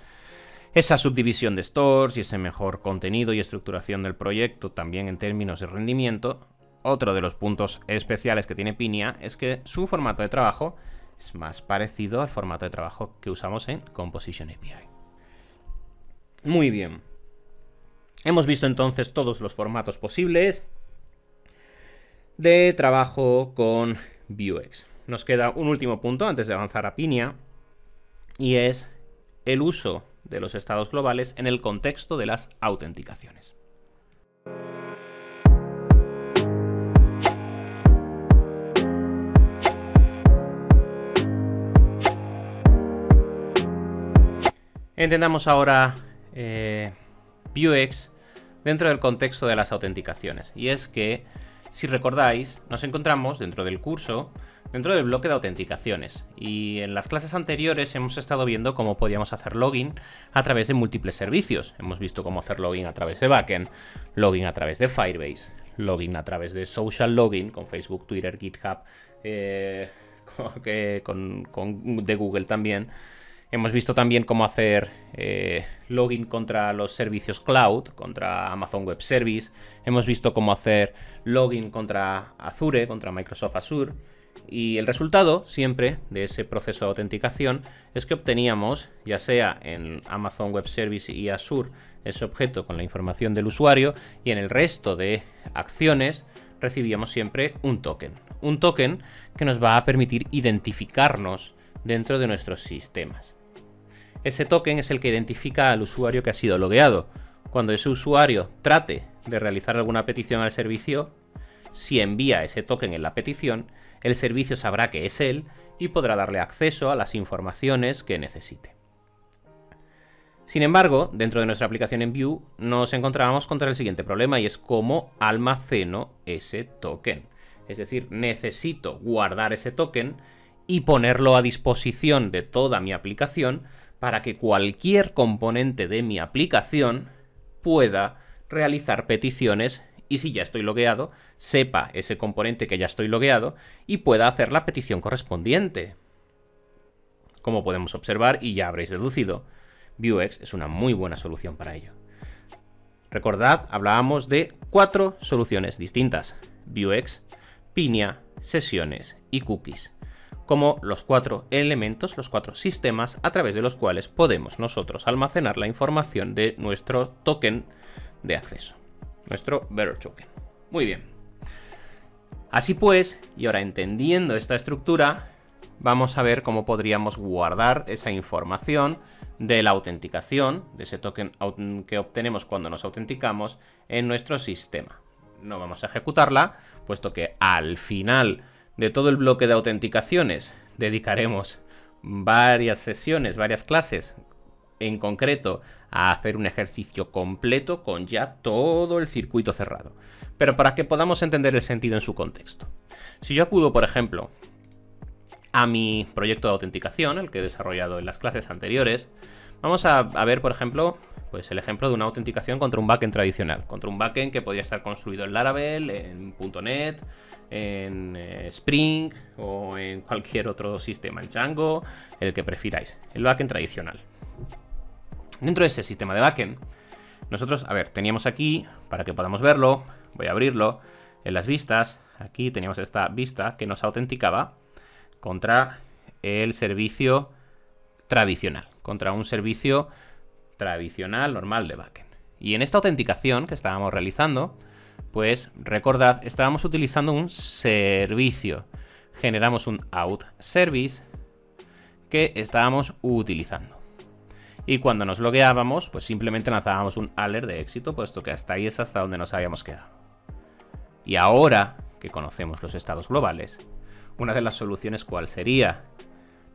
esa subdivisión de stores y ese mejor contenido y estructuración del proyecto también en términos de rendimiento, otro de los puntos especiales que tiene Pinia es que su formato de trabajo es más parecido al formato de trabajo que usamos en Composition API. Muy bien. Hemos visto entonces todos los formatos posibles de trabajo con Vuex. Nos queda un último punto antes de avanzar a Pinia, y es el uso de los estados globales en el contexto de las autenticaciones. Entendamos ahora Vuex dentro del contexto de las autenticaciones, y es que, si recordáis, nos encontramos dentro del curso, dentro del bloque de autenticaciones, y en las clases anteriores hemos estado viendo cómo podíamos hacer login a través de múltiples servicios. Hemos visto cómo hacer login a través de backend, login a través de Firebase, login a través de social login con Facebook, Twitter, GitHub, de Google también. Hemos visto también cómo hacer login contra los servicios cloud, contra Amazon Web Service. Hemos visto cómo hacer login contra Azure, contra Microsoft Azure. Y el resultado siempre de ese proceso de autenticación es que obteníamos, ya sea en Amazon Web Service y Azure, ese objeto con la información del usuario, y en el resto de acciones recibíamos siempre un token. Un token que nos va a permitir identificarnos dentro de nuestros sistemas. Ese token es el que identifica al usuario que ha sido logueado. Cuando ese usuario trate de realizar alguna petición al servicio, si envía ese token en la petición, el servicio sabrá que es él y podrá darle acceso a las informaciones que necesite. Sin embargo, dentro de nuestra aplicación en Vue nos encontrábamos contra el siguiente problema, y es cómo almaceno ese token. Es decir, necesito guardar ese token y ponerlo a disposición de toda mi aplicación para que cualquier componente de mi aplicación pueda realizar peticiones, y si ya estoy logueado, sepa ese componente que ya estoy logueado y pueda hacer la petición correspondiente. Como podemos observar, y ya habréis deducido, Vuex es una muy buena solución para ello. Recordad, hablábamos de 4 soluciones distintas: Vuex, Pinia, sesiones y cookies, como los 4 elementos, los 4 sistemas a través de los cuales podemos nosotros almacenar la información de nuestro token de acceso, nuestro Bearer Token. Muy bien. Así pues, y ahora entendiendo esta estructura, vamos a ver cómo podríamos guardar esa información de la autenticación, de ese token que obtenemos cuando nos autenticamos, en nuestro sistema. No vamos a ejecutarla, puesto que al final de todo el bloque de autenticaciones dedicaremos varias sesiones, varias clases en concreto a hacer un ejercicio completo con ya todo el circuito cerrado. Pero para que podamos entender el sentido en su contexto. Si yo acudo, por ejemplo, a mi proyecto de autenticación, el que he desarrollado en las clases anteriores, vamos a ver, por ejemplo, pues el ejemplo de una autenticación contra un backend tradicional, contra un backend que podría estar construido en Laravel, en .NET, en Spring o en cualquier otro sistema, en Django, el que prefiráis, el backend tradicional. Dentro de ese sistema de backend, nosotros, teníamos aquí, para que podamos verlo, voy a abrirlo, en las vistas, aquí teníamos esta vista que nos autenticaba contra el servicio tradicional, contra un servicio tradicional normal de backend. Y en esta autenticación que estábamos realizando, pues recordad, estábamos utilizando un servicio. Generamos un out service que estábamos utilizando. Y cuando nos logueábamos, pues simplemente lanzábamos un alert de éxito, puesto que hasta ahí es hasta donde nos habíamos quedado. Y ahora que conocemos los estados globales, una de las soluciones, ¿cuál sería?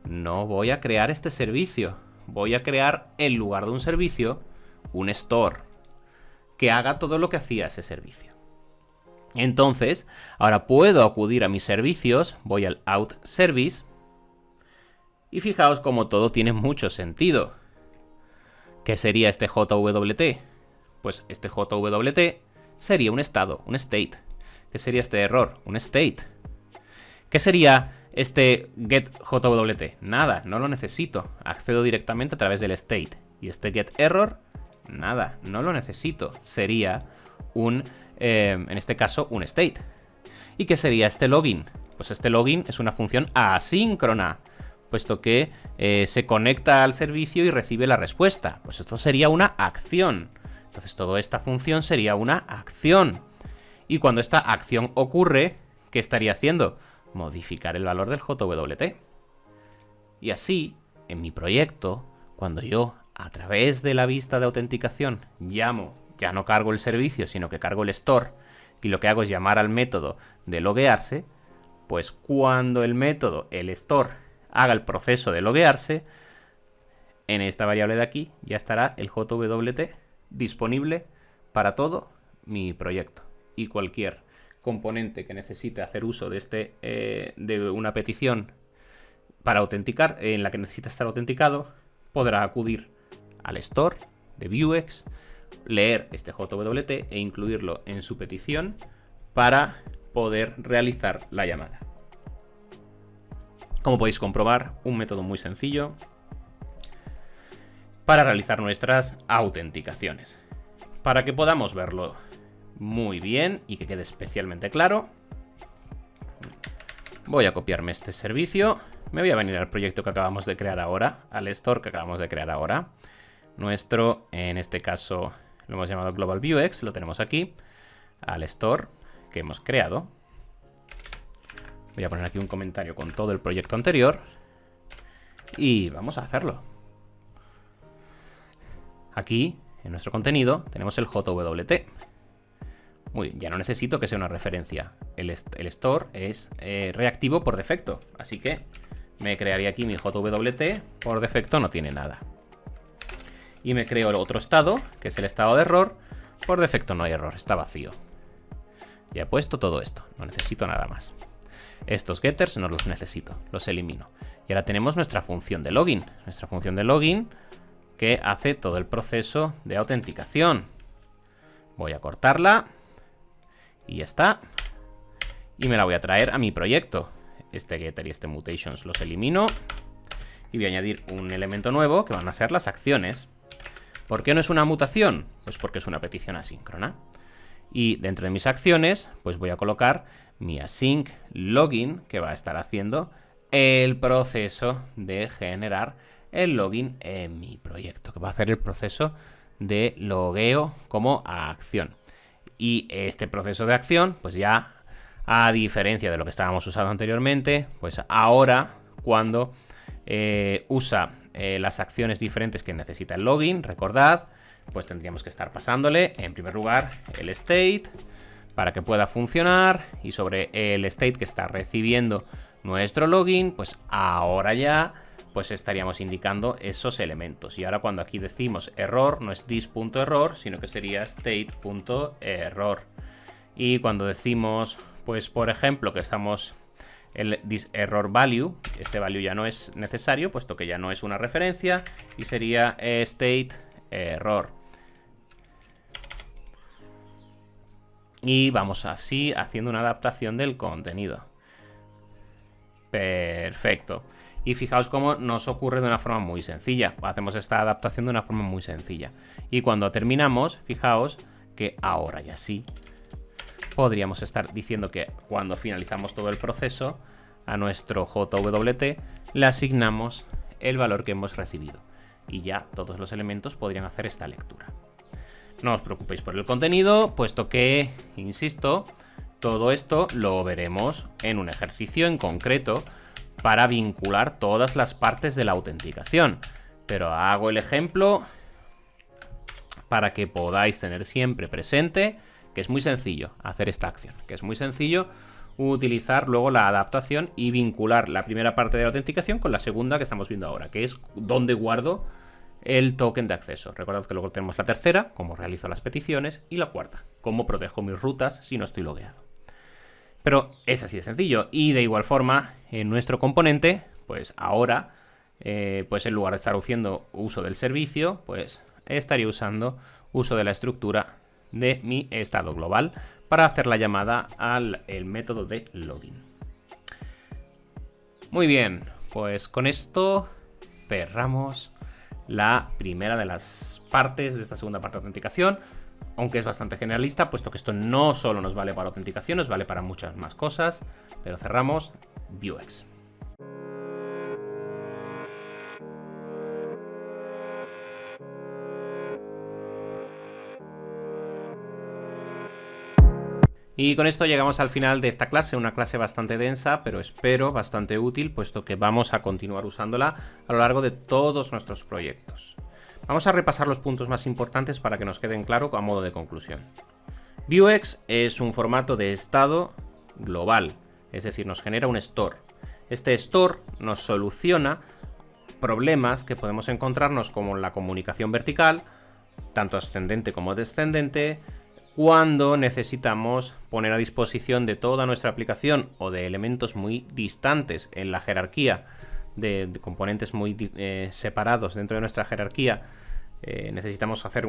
No voy a crear este servicio. Voy a crear, en lugar de un servicio, un store que haga todo lo que hacía ese servicio. Entonces, ahora puedo acudir a mis servicios, voy al out service y fijaos cómo todo tiene mucho sentido. ¿Qué sería este JWT? Pues este JWT sería un estado, un state. ¿Qué sería este error? Un state. ¿Qué sería este getJWT? Nada, no lo necesito. Accedo directamente a través del state. Y este getError, nada, no lo necesito. Sería un, en este caso, un state. ¿Y qué sería este login? Pues este login es una función asíncrona, puesto que se conecta al servicio y recibe la respuesta. Pues esto sería una acción. Entonces toda esta función sería una acción. Y cuando esta acción ocurre, ¿qué estaría haciendo? Modificar el valor del JWT. Y así, en mi proyecto, cuando yo, a través de la vista de autenticación, llamo, ya no cargo el servicio, sino que cargo el store, y lo que hago es llamar al método de loguearse, pues cuando el método, el store, haga el proceso de loguearse, en esta variable de aquí ya estará el JWT disponible para todo mi proyecto. Y cualquier componente que necesite hacer uso de de una petición para autenticar, en la que necesita estar autenticado, podrá acudir al store de Vuex, leer este JWT e incluirlo en su petición para poder realizar la llamada. Como podéis comprobar, un método muy sencillo para realizar nuestras autenticaciones. Para que podamos verlo muy bien y que quede especialmente claro, voy a copiarme este servicio. Me voy a venir al proyecto que acabamos de crear ahora, al store que acabamos de crear ahora. Nuestro, en este caso, lo hemos llamado Global Vuex, lo tenemos aquí, al store que hemos creado. Voy a poner aquí un comentario con todo el proyecto anterior y vamos a hacerlo. Aquí, en nuestro contenido, tenemos el JWT. Muy bien, ya no necesito que sea una referencia. El store es reactivo por defecto, así que me crearía aquí mi JWT. Por defecto no tiene nada. Y me creo el otro estado, que es el estado de error. Por defecto no hay error, está vacío. Ya he puesto todo esto, no necesito nada más. Estos getters no los necesito, los elimino. Y ahora tenemos nuestra función de login. Nuestra función de login que hace todo el proceso de autenticación. Voy a cortarla. Y ya está. Y me la voy a traer a mi proyecto. Este getter y este mutations los elimino. Y voy a añadir un elemento nuevo que van a ser las acciones. ¿Por qué no es una mutación? Pues porque es una petición asíncrona. Y dentro de mis acciones, pues voy a colocar mi async login, que va a estar haciendo el proceso de generar el login en mi proyecto, que va a hacer el proceso de logueo como acción. Y este proceso de acción, pues ya, a diferencia de lo que estábamos usando anteriormente, pues ahora cuando usa las acciones diferentes que necesita el login, recordad, pues tendríamos que estar pasándole, en primer lugar, el state, para que pueda funcionar, y sobre el state que está recibiendo nuestro login, pues ahora ya pues estaríamos indicando esos elementos. Y ahora cuando aquí decimos error, no es this.error, sino que sería state.error. Y cuando decimos, pues por ejemplo, que estamos el this error value, este value ya no es necesario, puesto que ya no es una referencia, y sería state error. Y vamos así haciendo una adaptación del contenido. Perfecto. Y fijaos cómo nos ocurre de una forma muy sencilla. Hacemos esta adaptación de una forma muy sencilla. Y cuando terminamos, fijaos que ahora ya sí podríamos estar diciendo que cuando finalizamos todo el proceso, a nuestro JWT le asignamos el valor que hemos recibido. Y ya todos los elementos podrían hacer esta lectura. No os preocupéis por el contenido, puesto que, insisto, todo esto lo veremos en un ejercicio en concreto para vincular todas las partes de la autenticación. Pero hago el ejemplo para que podáis tener siempre presente que es muy sencillo hacer esta acción, que es muy sencillo utilizar luego la adaptación y vincular la primera parte de la autenticación con la segunda que estamos viendo ahora, que es dónde guardo el token de acceso. Recordad que luego tenemos la tercera, cómo realizo las peticiones, y la cuarta, cómo protejo mis rutas si no estoy logueado. Pero es así de sencillo. Y de igual forma, en nuestro componente, pues ahora, pues en lugar de estar haciendo uso del servicio, pues estaría usando uso de la estructura de mi estado global para hacer la llamada al método de login. Muy bien, pues con esto cerramos la primera de las partes de esta segunda parte de autenticación, aunque es bastante generalista, puesto que esto no solo nos vale para autenticación, nos vale para muchas más cosas, pero cerramos Vuex. Y con esto llegamos al final de esta clase, una clase bastante densa, pero espero bastante útil, puesto que vamos a continuar usándola a lo largo de todos nuestros proyectos. Vamos a repasar los puntos más importantes para que nos queden claros a modo de conclusión. Vuex es un formato de estado global, es decir, nos genera un store. Este store nos soluciona problemas que podemos encontrarnos como la comunicación vertical, tanto ascendente como descendente, cuando necesitamos poner a disposición de toda nuestra aplicación o de elementos muy distantes en la jerarquía, de componentes muy separados dentro de nuestra jerarquía, necesitamos hacer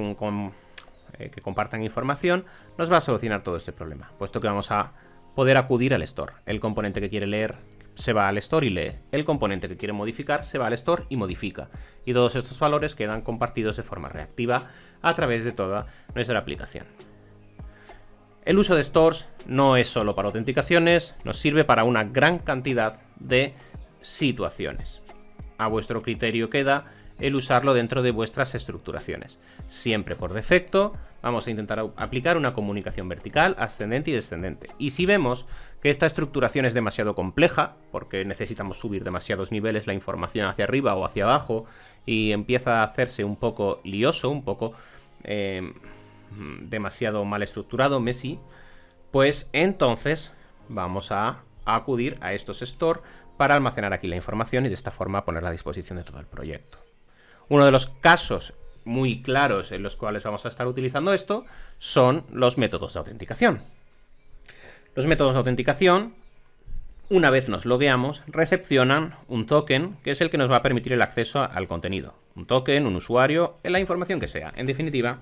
que compartan información, nos va a solucionar todo este problema, puesto que vamos a poder acudir al store. El componente que quiere leer se va al store y lee. El componente que quiere modificar se va al store y modifica. Y todos estos valores quedan compartidos de forma reactiva a través de toda nuestra aplicación. El uso de stores no es solo para autenticaciones, nos sirve para una gran cantidad de situaciones. A vuestro criterio queda el usarlo dentro de vuestras estructuraciones. Siempre por defecto vamos a intentar aplicar una comunicación vertical, ascendente y descendente. Y si vemos que esta estructuración es demasiado compleja, porque necesitamos subir demasiados niveles la información hacia arriba o hacia abajo, y empieza a hacerse un poco lioso, un poco demasiado mal estructurado, messy, pues entonces vamos a acudir a estos store para almacenar aquí la información y de esta forma ponerla a disposición de todo el proyecto. Uno de los casos muy claros en los cuales vamos a estar utilizando esto son los métodos de autenticación. Los métodos de autenticación, una vez nos logueamos, recepcionan un token que es el que nos va a permitir el acceso al contenido. Un token, un usuario, la información que sea. En definitiva,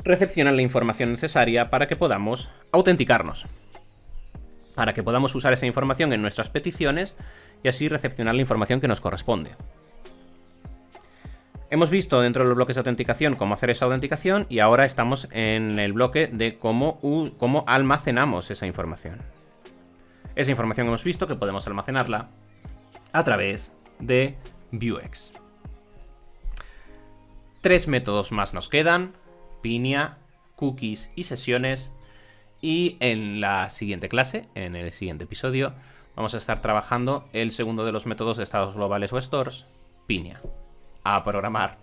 recepcionan la información necesaria para que podamos autenticarnos, para que podamos usar esa información en nuestras peticiones y así recepcionar la información que nos corresponde. Hemos visto dentro de los bloques de autenticación cómo hacer esa autenticación y ahora estamos en el bloque de cómo almacenamos esa información. Esa información hemos visto que podemos almacenarla a través de Vuex. 3 métodos más nos quedan: Pinia, cookies y sesiones. Y en la siguiente clase, en el siguiente episodio, vamos a estar trabajando el segundo de los métodos de estados globales o stores, Pinia. A programar.